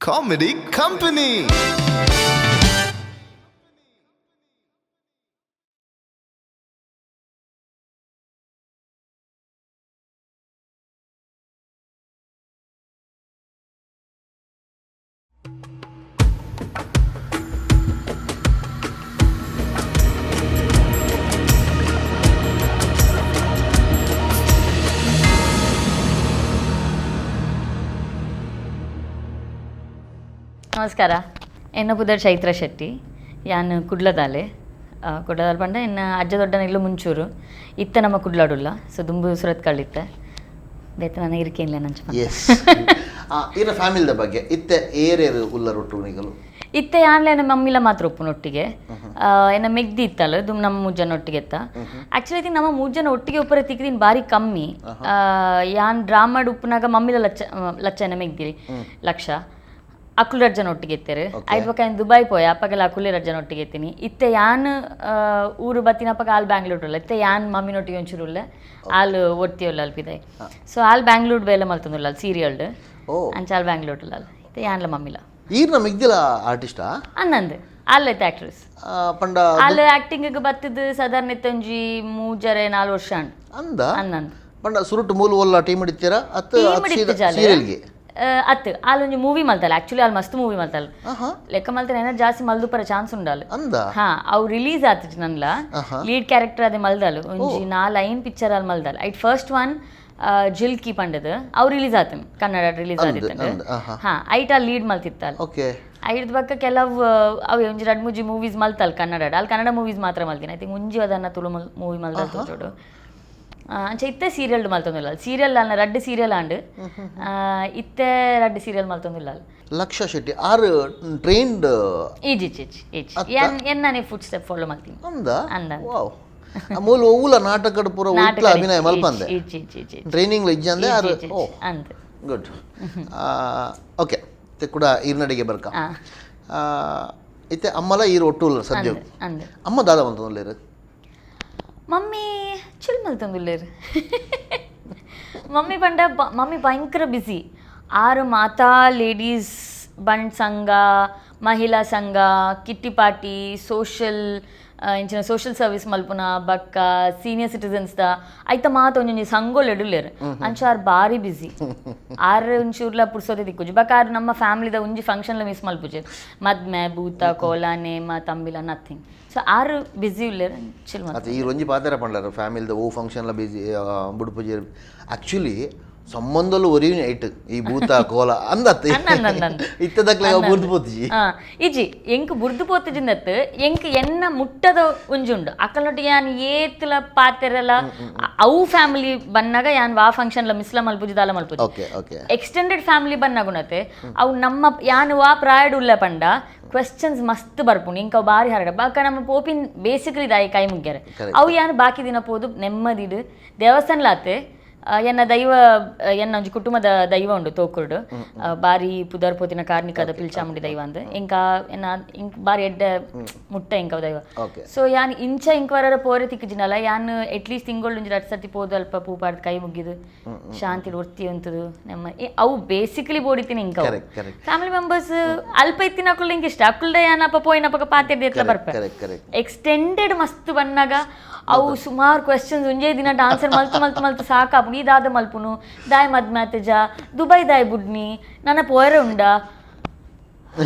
Comedy Company. ನಮಸ್ಕಾರ ಎನ್ನ ಪುದರ್ ಚೈತ್ರ ಶೆಟ್ಟಿ ಯಾನ್ ಕುಡ್ಲದಾಲೆ ಕುಡ್ಲದಾಲ್ ಪಂಡ ಎನ್ನ ಅಜ್ಜ ದೊಡ್ಡನ ಇಲ್ಲು ಮುಂಚೂರು ಇತ್ತ ನಮ್ಮ ಕುಡ್ಲಾಡುಲ್ಲ ಸೊ ದುಂಬು ಸುರತ್ ಕಳ್ಳಿತ್ತೆ ಬೇತ ನಾನು ಇರ್ಕೇನಿಲ್ಲ ನಂಚ ಎಸ್ ಇನ್ನ ಫ್ಯಾಮಿಲಿದ ಬಗ್ಗೆ ಇತ್ತೆ ಏರೇರು ಉಲ್ಲರ್ ಒಟ್ಟುನಿಗಳು ಇತ್ತೆ ಯಾನ್ಲೆ ನನ್ನ ಮಮ್ಮಿಲ ಮಾತ್ರ ಒಪ್ಪುನೊಟ್ಟಿಗೆ ಎನ್ನ ಮೆಗ್ದಿ ಇತ್ತಲ್ಲ ದುಮ್ ನಮ್ಮ ಮೂಜನ ಒಟ್ಟಿಗೆ ಎತ್ತ ಆ್ಯಕ್ಚುಲಿ ಐ ಥಿಂಕ್ ನಮ್ಮ ಮೂಜನ ಒಟ್ಟಿಗೆ ಒಪ್ಪರ ತಿಕ್ಕಿದಿನ ಭಾರಿ ಕಮ್ಮಿ ಯಾನ್ ಡ್ರಾಮಾಡ್ ಉಪ್ಪುನಾಗ ಮಮ್ಮಿಲ ಲಚ್ಚ ಎನ್ನ ಮೆಗ್ದಿರಿ ಲಕ್ಷ ಅಕುಲ್ ರಜ್ಜನ ಒಟ್ಟಿಗೆ ಎತ್ತೇರು ಐದು ಪಕ್ಕ ದುಬೈ ಪೋಯ ಅಪ್ಪಗೆಲ್ಲ ಅಕುಲೆ ರಜ್ಜನ ಒಟ್ಟಿಗೆ ಎತ್ತೀನಿ ಇತ್ತೆ ಯಾನ್ ಊರು ಬತ್ತಿನ ಪಕ್ಕ ಆಲ್ ಬ್ಯಾಂಗ್ಳೂರ್ಲ್ಲ ಇತ್ತೆ ಯಾನ್ ಮಮ್ಮಿನೊಟ್ಟಿಗೆ ಒಂಚೂರುಲ್ಲ ಆಲ್ ಒಟ್ಟಿಯಲ್ಲ ಅಲ್ಪಿದಾಯ್ ಸೊ ಆಲ್ ಬ್ಯಾಂಗ್ಳೂರ್ ಬೇಲೆ ಮಲ್ತಂದುಲ್ಲ ಅಲ್ಲಿ ಸೀರಿಯಲ್ಡ್ ಅಂಚ ಆಲ್ ಬ್ಯಾಂಗ್ಳೂರ್ಲ್ಲ ಇತ್ತೆ ಯಾನ್ಲ ಮಮ್ಮಿಲ ಈರ್ನ ಮಿಗ್ದಿಲ ಆರ್ಟಿಸ್ಟಾ ಅನ್ನಂದು ಆಲ್ ಐತೆ ಆಕ್ಟ್ರೆಸ್ ಪಂಡ ಆಲ್ ಆಕ್ಟಿಂಗ್ ಬತ್ತದ ಸಾಧಾರಣ ಒಂಜಿ ಮೂಜರೆ 4 ವರ್ಷ ಅಂದ ಅನ್ನಂದು ಪಂಡ ಸುರುಟು ಮೂಲು ಒಲ್ಲ ಟೀಮ್ ಹಿಡಿತೀರಾ ಸೀರಿಯಲ್ಗೆ ಅತ್ತು ಆಲೊಂಜಿ ಮೂವಿ ಮಲ್ತಲ್ಲ ಆಕ್ಚುಲಿ ಅಲ್ಲಿ ಮಸ್ತ್ ಮೂವಿ ಮಲ್ತಲ್ಲ ಲೆಕ್ಕ ಮಲ್ತಾನೆ ಏನಾರು ಜಾಸ್ತಿ ಮಲ್ದು ಪರ ಚಾನ್ಸ್ ಉಂಡಲ್ಲ ಅಂದ ಹಾ ಅವು ರಿಲೀಸ್ ಆತಿತ್ತು ನನ್ಲ ಲೀಡ್ ಕ್ಯಾರೆಕ್ಟರ್ ಅದೇ ಮಲ್ದಲ್ಲ ಒಂಜಿ 4 ಪಿಕ್ಚರ್ ಅಲ್ಲಿ ಮಲ್ದಲ್ಲ ಐಟ್ ಫಸ್ಟ್ ಒನ್ ಜಿಲ್ಕಿ ಪಂಡದ ಅವು ರಿಲೀಸ್ ಆತನ್ ಕನ್ನಡ ರಿಲೀಸ್ ಆದಿತ್ತು ಹಾ ಐಟ್ ಅಲ್ಲಿ ಲೀಡ್ ಮಲ್ತಿತ್ತಲ್ಲ ಓಕೆ ಐದ್ ಬಕ್ಕ ಕೆಲವು ಅವು ಒಂಜಿ 2-3 ಮೂವೀಸ್ ಮಲ್ತಲ್ಲ ಕನ್ನಡ ಅಲ್ಲಿ ಕನ್ನಡ ಮೂವೀಸ್ ಮಾತ್ರ ಮಲ್ತೀನಿ ಐ ಥಿಂಕ್ ಮುಂಜಿ ಅದನ್ನ ತುಳು ಮೂವಿ ಮಲ್ದಲ್ ತೋಚೋಡು ಅಂಚ ಇತ್ತೆ ಸೀರಿಯಲ್ ಮಲ್ತೊಂದಿಲ್ಲ ಸೀರಿಯಲ್ ಅಲ್ಲ ರಡ್ಡು ಸೀರಿಯಲ್ ಆಂಡ್ ಇತ್ತೆ ರಡ್ಡು ಸೀರಿಯಲ್ ಮಲ್ತೊಂದಿಲ್ಲ ಲಕ್ಷ ಶೆಟ್ಟಿ ಆರು ಟ್ರೈನ್ಡ್ ಈಜ್ ಎನ್ನ ಫುಡ್ ಸ್ಟೆಪ್ ಫಾಲೋ ಮಾಡ್ತೀನಿ ಅಂದ ಅಂದ ವಾವ್ ಮೂಲ ಊಲ ನಾಟಕದ ಪೂರ ಉಟ್ಲ ಅಭಿನಯ ಮಲ್ಪಂದೆ ಟ್ರೈನಿಂಗ್ ಇಜ್ಜಂದೆ ಆರು ಓ ಅಂದ ಗುಡ್ ಓಕೆ ಇತ್ತೆ ಕೂಡ ಈರ್ನಡೆಗೆ ಬರ್ಕ ಇತ್ತೆ ಅಮ್ಮಲ ಈರು ಒಟ್ಟು ಸದ್ಯ ಅಮ್ಮ ದಾದ ಮಲ್ತೊಂದಿಲ್ಲ ಮಮ್ಮಿ ಚಿಲ್ ಮಲ್ತಂದುಲ್ಲೇರು ಮಮ್ಮಿ ಪಂಡ ಮಮ್ಮಿ ಭಯಂಕರ ಬ್ಯುಸಿ ಆರು ಮಾತಾ ಲೇಡೀಸ್ ಬಂಡ್ ಸಂಘ ಮಹಿಳಾ ಸಂಘ ಕಿಟ್ಟಿ ಪಾರ್ಟಿ ಇಂಚಿನ ಸೋಷಲ್ ಸರ್ವಿಸ್ ಮಲ್ಪುನ ಬಕ್ಕ ಸೀನಿಯರ್ ಸಿಟಿಸನ್ಸ್ದ ಐತ ಮಾತ ಒಂಜೊಂಜಿ ಸಂಘೋಲ್ ಎಡುಲ್ಲೇರು ಅಂಚ ಆರು ಭಾರಿ ಬ್ಯುಸಿ ಆರು ಒಂಚೂರ್ಲ ಪುಡ್ಸೋದೆ ದಿಕ್ಕುಜಿ ಬಕ್ಕ ಆರು ನಮ್ಮ ಫ್ಯಾಮಿಲಿದ ಒಂಜಿ ಫಂಕ್ಷನ್ಲ ಮಿಸ್ ಮಲ್ಪುಜೇರು ಮದ್ಮೆ ಭೂತ ಕೋಲ ನೇಮ ತಂಬಿಲ ನಥಿಂಗ್ ಸೊ ಆರು ಬ್ಯುಸಿ ಉಲ್ಲೇರು ಚಿಲ್ ಮತ್ತೆ ಈ ಒಂಜಿ ಪಾತ್ರ ಪಂಡಾರ ಫ್ಯಾಮಿಲಿದ ಓ ಫಂಕ್ಷನ್ಲ ಬಿಸಿ ಬುಡುಪುಜಿ ಆ್ಯಕ್ಚುಲಿ ಸಂಬಂಧಲು ಒರಿವಿನ ಐಟ್ ಈ ಭೂತ ಕೋಲ ಅಂದತ್ತೆ ಇತ್ತದಕ್ಲೆ ಬುರ್ದು ಪೋತಿಜಿ ಇಜಿ ಎಂಕ್ ಬುರ್ದು ಪೋತಿಜಿಂದತ್ ಎಂಕ್ ಎನ್ನ ಮುಟ್ಟದ ಒಂಜುಂಡು ಅಕ್ಕಲ್ನೊಟ್ಟಿಗೆ ಯಾನ್ ಏತ್ಲ ಪಾತೆರಲ ಅವು ಫ್ಯಾಮಿಲಿ ಬನ್ನಾಗ ಯಾನ್ ವಾ ಫಂಕ್ಷನ್ಲ ಮಿಸ್ಲ ಮಲ್ಪುಜಿ ದಾಲ ಮಲ್ಪುಜಿ ಎಕ್ಸ್ಟೆಂಡೆಡ್ ಫ್ಯಾಮಿಲಿ ಬನ್ನಾಗುನತೆ ಅವು ನಮ್ಮ ಯಾನ್ ವಾ ಪ್ರಾಯಡ್ ಉಲ್ಲ ಪಂಡ ಕ್ವೆಶ್ಚನ್ಸ್ ಮಸ್ತ್ ಬರ್ಪುಂಡು ಇಂಕ ಬಾರಿ ಹರಡ ಬಾಕ ನಮ್ಮ ಪೋಪಿನ್ ಬೇಸಿಕಲಿ ದಾಯಿ ಕೈ ಮುಗ್ಗ್ಯಾರ ಅವು ಯಾನ್ ಬಾಕಿ ದಿನ ಪೋದು ನೆಮ್ಮದಿಡು ದೇವಸ್ಥಾನಲಾತೆ ಎನ್ನ ದೈವ ಎನ್ನ ಒಂಜಿ ಕುಟುಂಬದ ದೈವ ಉಂಡು ತೋಕುರ್ಡು ಬಾರಿ ಪುದರ್ ಪೋತಿನ ಕಾರ್ಣಿಕದ ಪಿಲ್ಚಾಮುಂಡಿ ದೈವ ಅಂದ್ ಇಂಕ ಎನ್ನ ಇಂಕ್ ಬಾರಿ ಎಡ್ಡ ಮುಟ್ಟ ಇಂಕ ದೈವ ಸೊ ಯಾನ್ ಇಂಚ ಇಂಕ್ವರರ ಪೋರೆ ತಿಕ್ಕಿಜಿನಲ್ಲ ಯಾನ್ ಎಟ್ಲೀಸ್ಟ್ ತಿಂಗಳು ಒಂಜಿ 2 ಸರ್ತಿ ಪೋದು ಅಲ್ಪ ಪೂಪಾಡ್ದು ಕೈ ಮುಗಿದು ಶಾಂತಿ ಒರ್ತಿ ಅಂತದು ನಮ್ಮ ಅವು ಬೇಸಿಕಲಿ ಬೋಡಿತೀನಿ ಇಂಕ ಫ್ಯಾಮಿಲಿ ಮೆಂಬರ್ಸ್ ಅಲ್ಪ ಇತ್ತಿನ ಅಕ್ಕುಲ್ ಇಂಕ ಇಷ್ಟ ಅಕ್ಕುಲ್ದ ಯಾನಪ್ಪ ಪೋಯಿನಪ್ಪ ಪಾತೆರ್ದು ಎತ್ಲ ಬರ್ಪೆ ಎಕ್ಸ್ಟೆಂಡೆಡ್ ಮಸ್ತ್ ಬನ್ನಾಗ ಅವು ಸುಮಾರು ಕ್ವೆಶ್ಚನ್ಸ್ ಒಂಜೇ ದಿನ ಆನ್ಸರ್ ಮಲ್ತು ಸಾಕಾಪು ಇದಾದ ಮಲ್ಪುನು ದಾಯ್ ಮದ್ಮ್ಯಾತೆಜ ದುಬೈ ದಾಯ್ ಬುಡ್ನಿ ನನ್ನ ಪೋಯರ ಉಂಡ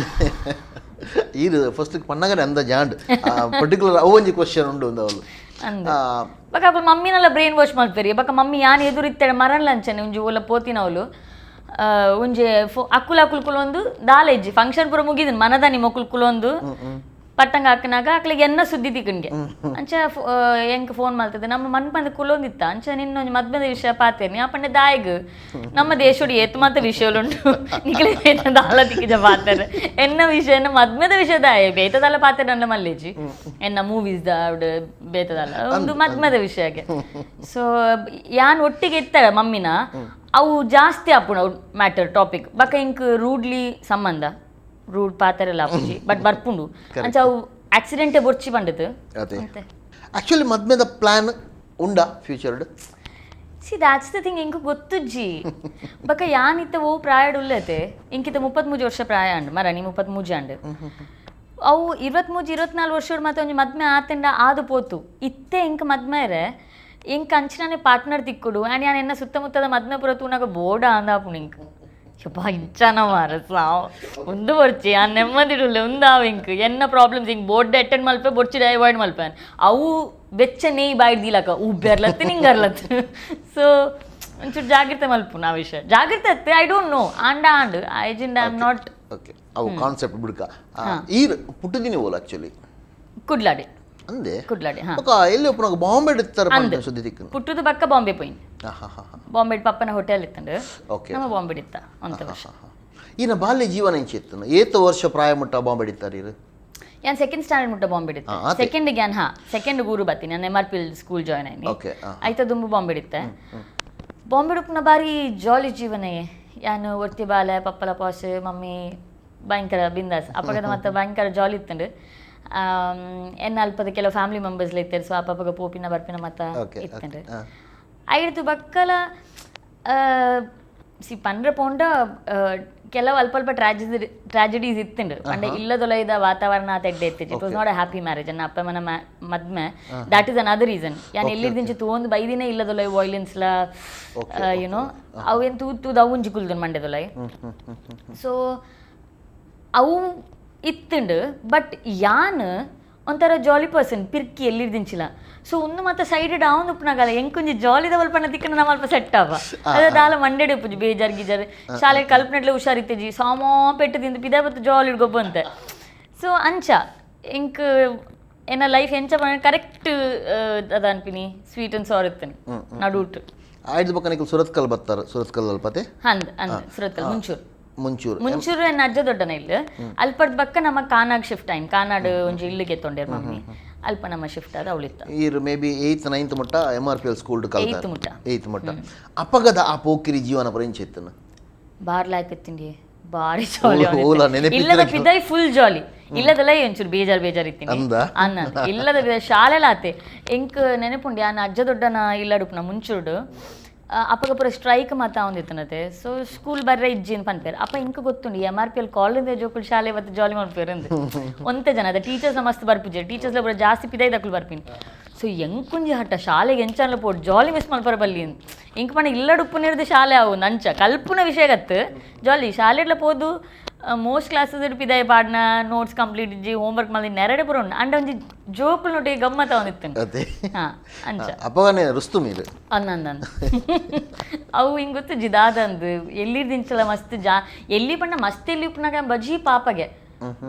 ಇದು ಫಸ್ಟ್ ಪನ್ನಗನೆ ಅಂದ ಜಾಂಡ್ ಪರ್ಟಿಕ್ಯುಲರ್ ಅವು ಒಂಜಿ ಕ್ವೆಶ್ಚನ್ ಉಂಡು ಅವಳು ಬಕ ಅಪ್ಪ ಮಮ್ಮಿನೆಲ್ಲ ಬ್ರೈನ್ ವಾಶ್ ಮಲ್ಪೇರಿ ಬಕ ಮಮ್ಮಿ ಯಾನ್ ಎದುರಿತ್ತೇಳೆ ಮರನ್ ಲಂಚನೆ ಒಂಜಿ ಓಲ ಪೋತಿನವಳು ಒಂಜಿ ಅಕ್ಕುಲ್ ಒಂದು ದಾಲೆಜ್ಜಿ ಫಂಕ್ಷನ್ ಪೂರ ಮುಗಿದಿನ ಮನದ ನಿಮ್ಮ ಕುಲ್ಕುಲೊಂದು ಪಟ್ಟಂಗ ಹಾಕಿನಾಗ ಅಕ್ಲಿಗೆ ಎನ್ನ ಸುದ್ದಿ ತಿಕ್ಕಣ್ಗೆ ಅಂಚ ಎಂಕ್ ಫೋನ್ ಮಾಡ್ತದೆ ನಮ್ಮ ಮನ್ಪಂದ ಕುಲೊಂದಿತ್ತ ಅಂಚ ನಿನ್ನೊಂದು ಮದ್ಮೆದ ವಿಷಯ ಪಾತೇನಿ ಅಪ್ಪಂಡೆ ದಾಯಿಗ್ ನಮ್ಮ ದೇಶೋಡಿ ಎತ್ತು ಮಾತ್ರ ವಿಷಯಲುಂಟು ನಿಕ್ಲೆ ದಾಲ ತಿಕ್ಕಿದ ಪಾತಾರೆ ಎನ್ನ ವಿಷಯ ಮದ್ಮೆದ ವಿಷಯ ದಾಯ ಬೇತದಾಲ ಪಾತಾರೆ ನನ್ನ ಮಲ್ಲೇಜಿ ಎನ್ನ ಮೂವೀಸ್ ಬೇತದಾಲ ಒಂದು ಮದ್ಮೆದ ವಿಷಯಕ್ಕೆ ಸೊ ಯಾನ್ ಒಟ್ಟಿಗೆ ಇರ್ತಾಳೆ ಮಮ್ಮಿನ ಅವು ಜಾಸ್ತಿ ಆಪುಣ ಮ್ಯಾಟರ್ ಟಾಪಿಕ್ ಬಕ ಇಂಕ್ ರೂಡ್ಲಿ ಸಂಬಂಧ ರೂಡ್ ಪಾತೆರೆಲ್ಲ ಆಪುಜಿ ಬಟ್ ಬರ್ಪುಂಡು ಅಂಚ ಅವು ಆಕ್ಸಿಡೆಂಟೇ ಬೊರ್ಚಿ ಬಂಡದು ಆಕ್ಚುಲಿ ಮದ್ಮೆದ ಪ್ಲಾನ್ ಉಂಡಾ ಫ್ಯೂಚರ್ಡ್ ಸಿ ದ್ಯಾಟ್ಸ್ ದ ಥಿಂಗ್ ಇಂಕ ಗೊತ್ತುಜ್ಜಿ ಬಕ ಯಾನಿತ್ತ ಓ ಪ್ರಾಯಡ್ ಉಲ್ಲತೆ ಇಂಕಿತ 33 ವರ್ಷ ಪ್ರಾಯ ಅಂಡ್ ಮರ ನೀ 33 ಅಂಡ್ ಅವು 23-24 ವರ್ಷದ ಮತ್ತೆ ಒಂಜಿ ಮದ್ಮೆ ಆತಂಡ ಆದು ಪೋತು ಇತ್ತೆ ಇಂಕ ಮದ್ಮೆರೆ ಇಂಕ ಅಂಚಿನಾನೆ ಪಾರ್ಟ್ನರ್ ತಿಕ್ಕುಡು ಆ್ಯಂಡ್ ಯಾನ್ ಎನ್ನ ಸುತ್ತಮುತ್ತದ ಮದ್ಮೆ ಪುರ ತೂನಾಗ ಬೋರ್ಡ ಆಂದಾಪುಣು ಇಂಕ ಯಪ್ಪ ಇಂಚಾನ ಮಾರ ಸಾವು ಒಂದು ಬರ್ಚಿ ಆ ನೆಮ್ಮದಿಡುಲ್ಲೆ ಒಂದಾವ ಇಂಕ ಎನ್ನ ಪ್ರಾಬ್ಲಮ್ಸ್ ಹಿಂಗೆ ಬೋರ್ಡ್ ಅಟೆಂಡ್ ಮಲ್ಪೆ ಬೊರ್ಚಿಡ ಅವಾಯ್ಡ್ ಮಲ್ಪೇನ್ ಅವು ಬೆಚ್ಚ ನೇಯ್ ಬಾಯ್ದಿಲಕ ಉಬ್ಬೆರ್ಲತ್ತು ನಿಂಗರ್ಲತ್ತು ಸೊ ಒಂಚೂರು ಜಾಗ್ರತೆ ಮಲ್ಪು ನಾ ವಿಷಯ ಜಾಗ್ರತೆ ಅತ್ತೆ ಐ ಡೋಂಟ್ ನೋ ಆಂಡ್ ಐಜಿಂಡ್ ಐ ಆಮ್ ನಾಟ್ ಓಕೆ ಅವು ಕಾನ್ಸೆಪ್ಟ್ ಬಿಡ್ಕ ಈ ಪುಟ್ಟದಿನಿ ಓಲ್ ಆಕ್ಚುಲಿ ಕುಡ್ಲಾಡಿ ಅಂದೆ ಕುಡ್ಲಾಡಿ ಹಾ ಬೊಕ ಎಲ್ಲಿ ಒಪ್ಪುನಾಗ ಬಾಂಬೆ ಇಡ್ತಾರೆ ಸುದ್ದಿ ತಿಕ್ಕನು ಪುಟ್ಟದು ಬಕ್ಕ ಬಾಂಬೆ ಪೋಯಿನ್ ಬಾಂಬೆ ಪಪ್ಪನ ಹೋಟೆಲ್ ಇತ್ತಂಡು ಓಕೆ ನಮ್ಮ ಬಾಂಬೆ ಇತ್ತ ಅಂತ ವರ್ಷ ಈನ ಬಾಲ್ಯ ಜೀವನ ಇಂಚೆ ಇತ್ತನು ಏತ ವರ್ಷ ಪ್ರಾಯ ಮುಟ್ಟ ಬಾಂಬೆ ಇಡ್ತಾರೆ ಇರು ಯಾನ್ ಸೆಕೆಂಡ್ ಸ್ಟ್ಯಾಂಡರ್ಡ್ ಮುಟ್ಟ ಬಾಂಬೆ ಇಡುತ್ತೆ ಸೆಕೆಂಡ್ ಗ್ಯಾನ್ ಸೆಕೆಂಡ್ ಗೂರು ಬತ್ತೀನಿ ನಾನು MRPL ಸ್ಕೂಲ್ ಜಾಯ್ನ್ ಆಯ್ನಿ ಓಕೆ ಆಯ್ತಾ ದುಂಬು ಬಾಂಬೆ ಇಡುತ್ತೆ ಬಾಂಬೆ ಉಡುಪುನ ಬಾರಿ ಜಾಲಿ ಜೀವನೇ ಯಾನು ಒತ್ತಿ ಬಾಲೆ ಪಪ್ಪಲ ಪಾಸ್ ಮಮ್ಮಿ ಭಯಂಕರ ಬಿಂದಾಸ್ ಅಪ್ಪಗದ ಮತ್ತೆ ಭಯಂಕರ ಜಾಲಿ ಇತ್ತಂಡು ಎನ್ನ ಅಲ್ಪದ ಕೆಲವು ಫ್ಯಾಮಿಲಿ ಮೆಂಬರ್ಸ್ ಇರ್ತಾರೆ ಸೊ ಅಪ್ಪಗ ಪೋಪಿನ ಬರ್ಪಿನ ಮತ್ತ ಇತ್ತಂಡು ಐಡ್ದು ಬಕ್ಕಲ ಸಿ ಪಂಡ್ರೆ ಪೋಂಡ ಕೆಲವು ಅಲ್ಪ ಟ್ರಾಜಿಡೀಸ್ ಇತ್ತಂಡು ಪಂಡ ಇಲ್ಲದೊಲೈದ ವಾತಾವರಣ ತೆಡ್ಡೆ ಇತ್ತಿತ್ತು it was not a happy marriage ಅನ್ನ ಅಪ್ಪ ಮನ ಮದ್ಮೆ ದ್ಯಾಟ್ ಈಸ್ ಅನದರ್ ರೀಸನ್ ಯಾನ್ ಎಲ್ಲಿರ್ದಿಂಚು ತೂಂದು ಬೈದಿನೇ ಇಲ್ಲದೊಲೈ ವೈಲೆನ್ಸ್ಲ ಯುನೋ ಅವೇನು ತೂದು ಅವು ಉಂಜಿಕುಲ್ದು ಮಂಡ್ಯದೊಲೈ ಸೊ ಅವು ಇತ್ತಂಡು ಬಟ್ ಯಾನ್ ಒಂಥರ ಜಾಲಿ ಪರ್ಸನ್ ಪಿರ್ಕಿ ಎಲ್ಲಿರ್ದಿಂಚಿಲ್ಲ ಸೊ ಒಂದು ಮತ್ತೆ ಸೈಡೆಡ್ ಅವನು ಉಪ್ಪನಾಗಲ್ಲ ಎಂಕೊಂಜಿ ಜಾಲಿದ ಅಲ್ಪ ತಿಕ್ಕನ ನಮ್ಮ ಅಲ್ಪ ಸೆಟ್ ಅವ ಅದ ದಾಲ ಮಂಡೆಡ್ ಉಪ್ಪುಜಿ ಬೇಜಾರ್ ಗಿಜಾರ್ ಶಾಲೆ ಕಲ್ಪನೆಡ್ಲೆ ಹುಷಾರಿತ್ತಜಿ ಸಾಮಾ ಪೆಟ್ಟು ತಿಂದು ಪಿದ ಬತ್ತು ಜಾಲಿ ಹಿಡ್ಕೊಬ್ಬಂತೆ ಸೊ ಅಂಚ ಇಂಕ್ ಏನ ಲೈಫ್ ಎಂಚ ಕರೆಕ್ಟ್ ಅದ ಅನ್ಪಿನಿ ಸ್ವೀಟ್ ಅಂಡ್ ಸಾರ್ ಇತ್ತನಿ ನಡೂಟ್ ಆಯ್ತು ಬಕ್ಕ ಸುರತ್ಕಲ್ ಬರ್ತಾರೆ ಸುರತ್ಕಲ್ ಅಲ್ಪತೆ ಅಂದ್ ಸುರತ್ಕಲ್ ಮುಂಚೂರು ಎನ್ನ ಅಜ್ಜ ದೊಡ್ಡನ ಇಲ್ಲ ಅಲ್ಪಡ್ ಬಕ್ಕ ನಮ್ಮ ಕಾನಾಗ್ ಶಿಫ್ಟ್ ಆಯ್ನ್ ಕಾನಾಡ್ ಒಂಜಿ ಇಲ್ಲಿಗೆ ತೊಂಡೇರ್ ಮಮ್ಮಿ ಅಲ್ಪ ನಮ್ಮ ಶಿಫ್ಟ್ ಆದ ಅವಳಿತ್ತ ಈರ್ ಮೇ ಬಿ 8th 9th ಮುಟ್ಟ MRPL ಸ್ಕೂಲ್ ಕಲ್ತ 8th ಮುಟ್ಟ ಅಪ್ಪಗದ ಆ ಪೋಕಿರಿ ಜೀವನ ಪರಿಂಚ ಇತ್ತನ ಬಾರ್ಲಾಯ್ತಿಂಡಿ ಬಾರಿ ಜಾಲಿ ಇಲ್ಲದ ಪಿದೈ ಫುಲ್ ಜಾಲಿ ಇಲ್ಲದಲ್ಲ ಒಂಚೂರು ಬೇಜಾರ್ ಇತ್ತೀನಿ ಅನ್ನ ಇಲ್ಲದ ಶಾಲೆಲ ಆತೆ ಎಂಕ್ ನೆನಪುಂಡಿ ಆ ಅಜ್ಜ ದೊಡ್ಡನ ಇಲ್ಲಡುಪ್ನ ಮುಂಚೂಡು ಅಪ್ಪಗ ಪೂರ ಸ್ಟ್ರೈಕ್ ಮಾತ ಒಂದಿತ್ತನತೆ ಸೊ ಸ್ಕೂಲ್ ಬರ್ರೆ ಇಜ್ಜಿನ್ ಪನ್ಪೇರ್ ಅಪ್ಪ ಇಂಕ ಗೊತ್ತುಂಡಿ MRPL ಕಾಲೇಜ್ ಜೋಕುಲ್ ಶಾಲೆ ಇವತ್ತು ಜಾಲಿ ಮಾಡ್ಪೇರ್ ಅಂದ್ ಒಂತೆ ಜನ ಅದ ಟೀಚರ್ಸ್ ಮಸ್ತ್ ಬರ್ಪುಜೆ ಟೀಚರ್ಸ್ ಪೂರ ಜಾಸ್ತಿ ಪಿದೈ ದಕ್ಕಲು ಬರ್ಪಿನ್ ಸೊ ಎಂಕುಂಜಿ ಹಟ್ಟ ಶಾಲೆಗೆ ಎಂಚಾನ್ಲ ಪೋಟ್ ಜಾಲಿ ಮಿಸ್ ಮಲ್ಪರ ಬಲ್ಲಿ ಇಂಕ ಪಣ ಇಲ್ಲಡುಪ್ಪು ನಿರ್ದು ಶಾಲೆ ಅವು ನಂಚ ಕಲ್ಪುನ ವಿಷಯ ಗತ್ತು ಜಾಲಿ ಶಾಲೆಡ್ಲ ಪೋದು ಮೋಸ್ಟ್ ಕ್ಲಾಸಸ್ ಪಿದೈ ಪಾಡ್ನ ನೋಟ್ಸ್ ಕಂಪ್ಲೀಟ್ ಇಜ್ಜಿ ಹೋಮ್ವರ್ಕ್ ಮಾಡಿ ನೆರಡೆ ಪುರ ಉಂಡು ಅಂಡ ಒಂಜಿ ಜೋಕುಲ್ ನೋಟಿ ಗಮ್ಮತ್ತ ಒಂದಿತ್ತು ಹಾ ಅಂಚ ಅಪ್ಪಗನೆ ರುಸ್ತು ಮೀರು ಅನ್ನಂದ್ ಅವು ಹಿಂಗೆ ಗೊತ್ತು ಜಿದಾದಂದು ಎಲ್ಲಿರ್ದಿಂಚಲ ಮಸ್ತ್ ಎಲ್ಲಿ ಪಣ್ಣ ಮಸ್ತ್ ಎಲ್ಲಿ ಉಪ್ಪನಾಗ ಬಜಿ ಪಾಪಗೆ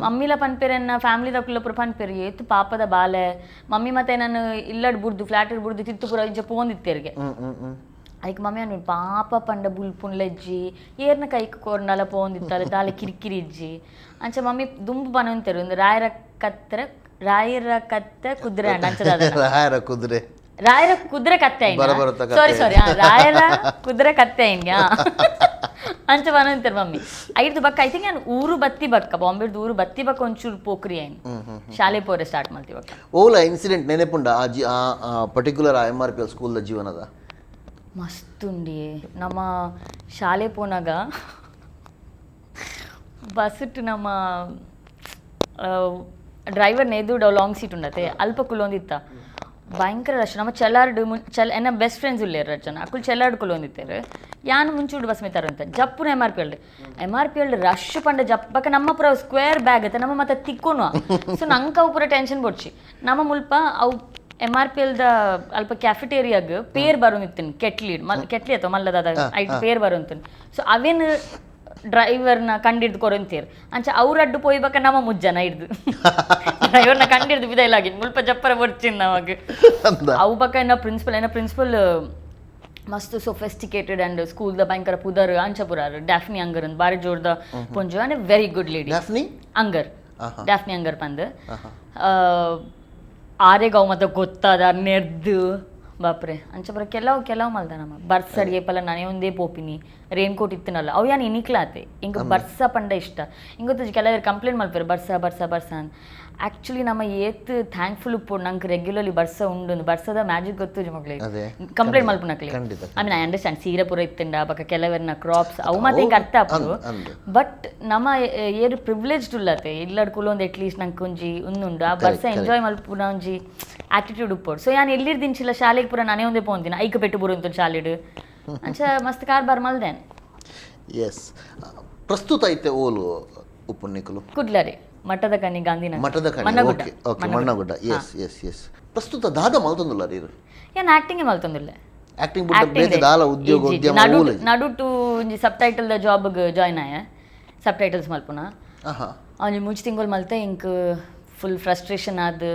ಮಮ್ಮಿಲ ಪನ್ಪೇರನ್ನ ಫ್ಯಾಮಿಲಿ ದಕ್ಕುಲ ಪುರ ಪನ್ಪೇರು ಏತು ಪಾಪದ ಬಾಲೆ ಮಮ್ಮಿ ಮತ್ತೆ ನಾನು ಇಲ್ಲಡ್ ಬುಡ್ದು ಫ್ಲಾಟ್ ಬುಡ್ದು ತಿತ್ತು ಪುರ ಇಂಚ ಪೋಂದಿತ್ತೇರಿಗೆ ಅದಕ್ಕೆ ಮಮ್ಮಿ ಅನ್ನು ಪಾಪ ಪಂಡ ಬುಲ್ಪುನ್ಲೆಜ್ಜಿ ಏರ್ನ ಕೈಕ್ ಕೊರ್ನಲ ಪೋಂದಿತ್ತಲ್ಲ ದಾಲೆ ಕಿರಿಕಿರಿ ಇಜ್ಜಿ ಅಂಚ ಮಮ್ಮಿ ದುಂಬು ಬನಂತರು ಒಂದು ರಾಯರ ಕತ್ತೆ ಕುದುರೆ ಅಂಡ ಅಂಚದ ರಾಯರ ಕುದುರೆ ಕತ್ತೆ ಸಾರಿ ರಾಯರ ಕುದುರೆ ಕತ್ತೆ ಹಿಂಗೆ ಅಂಚ ಬನಂತಾರೆ ಮಮ್ಮಿ ಐದು ಬಕ್ಕ ಐ ಥಿಂಕ್ ನಾನು ಊರು ಬತ್ತಿ ಬಕ್ಕ ಬಾಂಬೆದು ಊರು ಬತ್ತಿ ಬಕ್ಕ ಒಂಚೂರು ಪೋಕ್ರಿ ಆಯ್ನು ಶಾಲೆ ಪೋರೆ ಸ್ಟಾರ್ಟ್ ಮಾಡ್ತೀವಿ ಬಕ್ಕ ಓಲ ಇನ್ಸಿಡೆಂಟ್ ನೆನಪುಂಡ ಆ ಪರ್ಟಿಕ್ಯುಲರ್ MRPL ಸ್ಕೂಲ್ದ ಜೀವನದ ಮಸ್ತುಂಡಿ ನಮ್ಮ ಶಾಲೆ ಪೋನಾಗ ಬಸ್ಸು ನಮ್ಮ ಡ್ರೈವರ್ ನೇದು ಲಾಂಗ್ ಸೀಟ್ ಉಂಡತೆ ಅಲ್ಪ ಕುಲೊಂದಿತ್ತ ಭಯಂಕರ ರಶ್ ನಮ್ಮ ಚೆಲ್ಲಾರ್ಡು ಎನ್ನ ಬೆಸ್ಟ್ ಫ್ರೆಂಡ್ಸ್ ಉಳ್ಳೇರು ರಚನ ಅಕ್ಕುಲ್ ಚೆಲ್ಲಾರ್ಡು ಕುಲೊಂದಿತ್ತೇರು ಯಾನು ಮುಂಚೂಡು ಬಸ್ ಮೇತಾರಂತ ಜಪ್ಪುನ MRPL ರಶ್ ಪಂಡ ಜಪ್ಪಕ ನಮ್ಮ ಪುರ ಸ್ಕ್ವೇರ್ ಬ್ಯಾಗ್ ಐತೆ ನಮ್ಮ ಮತ್ತೆ ತಿಕ್ಕೋನು ಸೊ ನಂಗೆ ಅವು ಪೂರ ಟೆನ್ಷನ್ ಬೊಡ್ಸಿ ನಮ್ಮ ಮುಲ್ಪ ಅವು MRPLದ ಅಲ್ಪ ಕ್ಯಾಫಿಟೇರಿಯಾಗ ಪೇರ್ ಬರೋನಿತ್ತೇನೆ ಕೆಟ್ಲಿ ಅಥವಾ ಮಲ್ಲದಾದ ಐಟ್ ಪೇರ್ ಬರೋಂತೀನಿ ಸೊ ಅವೇನು ಡ್ರೈವರ್ನ ಕಂಡಿಡ್ದು ಕೊರಂತೀರ್ ಅಂಚ ಅವ್ರ ಅಡ್ಡು ಪೋಯ್ಬೇಕ ನಮ್ಮ ಮುಜ್ಜನ ಹಿಡ್ದು ಡ್ರೈವರ್ನ ಕಂಡಿಡ್ದು ಬಿದೈಲಾಗಿ ಮುಲ್ಪ ಜಪ್ಪರ ಬರ್ಚಿನ್ ನಮಗೆ ಅವು ಬಕ್ಕ ಏನ ಪ್ರಿನ್ಸಿಪಲ್ ಮಸ್ತ್ ಸೊಫೆಸ್ಟಿಕೇಟೆಡ್ ಅಂಡ್ ಸ್ಕೂಲ್ದ ಭಯಂಕರ ಪುದರ್ ಅಂಚಪುರಾರು ಡ್ಯಾಫ್ನಿ ಅಂಗರ್ ಅಂತ ಬಾರಿ ಜೋರ್ದ ಪೊಂಜು and very good lady Daphne Unger ಪಂದ್ ಆರೆಗಾವ್ ಮತ್ತೆ ಗೊತ್ತಾದ ನೆರ್ದು ಬಾಪ್ರೆ ಅಂಚಪುರ ಕೆಲವು ಮಲ್ದ ನಮ್ಮ ಬರ್ತ್ ಸರ್ಗೆ ಪಲ್ಲ ನಾನೇ ಒಂದೇ ಪೋಪಿನಿ ರೇನ್ ಕೋಟ್ ಇತ್ತಿನಲ್ಲ ಅವು ಯಾನು ಇನಿಕ್ಲಾತೆ ಇಂಕ ಬರ್ಸ ಪಂಡ ಇಷ್ಟ ಇಂಗೊತ್ತು ಕೆಲವರು ಕಂಪ್ಲೇಂಟ್ ಮಾಡ್ತಾರೆ ಬರ್ಸ ಅಂತ ಆ್ಯಕ್ಚುಲಿ ನಮ್ಮ ಏತ್ ಥ್ಯಾಂಕ್ಫುಲ್ ಉಪ್ಪು ನಂಗೆ ರೆಗ್ಯುಲರ್ಲಿ ಬರ್ಸ ಉಂಡು ಬರ್ಸದ ಮ್ಯಾಜಿಕ್ ಗೊತ್ತು ಮಕ್ಳಿಗೆ ಕಂಪ್ಲೇಂಟ್ ಮಲ್ಪನಕ್ಲಿ ಐ ಮೀನ್ ಐ ಅಂಡರ್ಸ್ಟ್ಯಾಂಡ್ ಸೀರೆ ಪೂರ ಇತ್ತಿಂಡ ಬಕ್ಕ ಕೆಲವರಿನ ಕ್ರಾಪ್ಸ್ ಅವು ಮತ್ತೆ ಹಿಂಗೆ ಅರ್ಥ ಆಪು ಬಟ್ ನಮ್ಮ ಏರು ಪ್ರಿವಿಲೇಜ್ಡ್ ಉಲ್ಲತೆ ಇಲ್ಲಡ್ ಕುಲೊಂದು ಅಟ್ಲೀಸ್ಟ್ ನಂಗೆ ಒಂಜಿ ಉಂದುಂಡು ಆ ಬರ್ಸ ಎಂಜಾಯ್ ಮಲ್ಪುನ ಒಂಜಿ ಆಟಿಟ್ಯೂಡ್ ಉಪ್ಪೋಡು ಸೊ ಯಾನು ಎಲ್ಲಿರ್ದಿಂಚಿಲ್ಲ ಶಾಲೆಗೆ ಪೂರ ನಾನೇ ಒಂದೇ ಪೋಂತೀನಿ ಐಕ ಪೆಟ್ಟು ಬರುಂತು ಶಾಲೆಡು ಅಂಚ ಮಸ್ತ್ ಕಾರ್ಬಾರ್ ಮಲ್ದೇನ್ ಎಸ್ ಪ್ರಸ್ತುತ ಐತೆ ಓಲು ಉಪ್ಪುನ್ನಿಕಲು ಕುಡ್ಲರಿ ಮಠದ ಕನಿ ಗಾಂಧಿನಗರ ಮಠದ ಕಣಿ ಓಕೆ ಮಣ್ಣಗುಡ್ಡ ಎಸ್ ಪ್ರಸ್ತುತ ದಾದ ಮಲ್ತೊಂದುಲ್ಲ ರೀರು ಏನ್ ಆಕ್ಟಿಂಗ್ ಮಲ್ತೊಂದಿಲ್ಲ ಆಕ್ಟಿಂಗ್ ಬುಟ್ಟ ಬೇತೆ ದಾಲ ಉದ್ಯೋಗ ಉದ್ಯಮ ಊಲ ನಡು ಟು ಒಂಜಿ ಸಬ್ ಟೈಟಲ್ ದ ಜಾಬ್ ಜಾಯ್ನ್ ಆಯ ಸಬ್ ಟೈಟಲ್ಸ್ ಮಲ್ಪುನ ಒಂಜಿ ಮುಚ್ಚಿ ತಿಂಗಳು ಮಲ್ತೆ ಇಂಕ್ ಫುಲ್ ಫ್ರಸ್ಟ್ರೇಷನ್ ಆದ್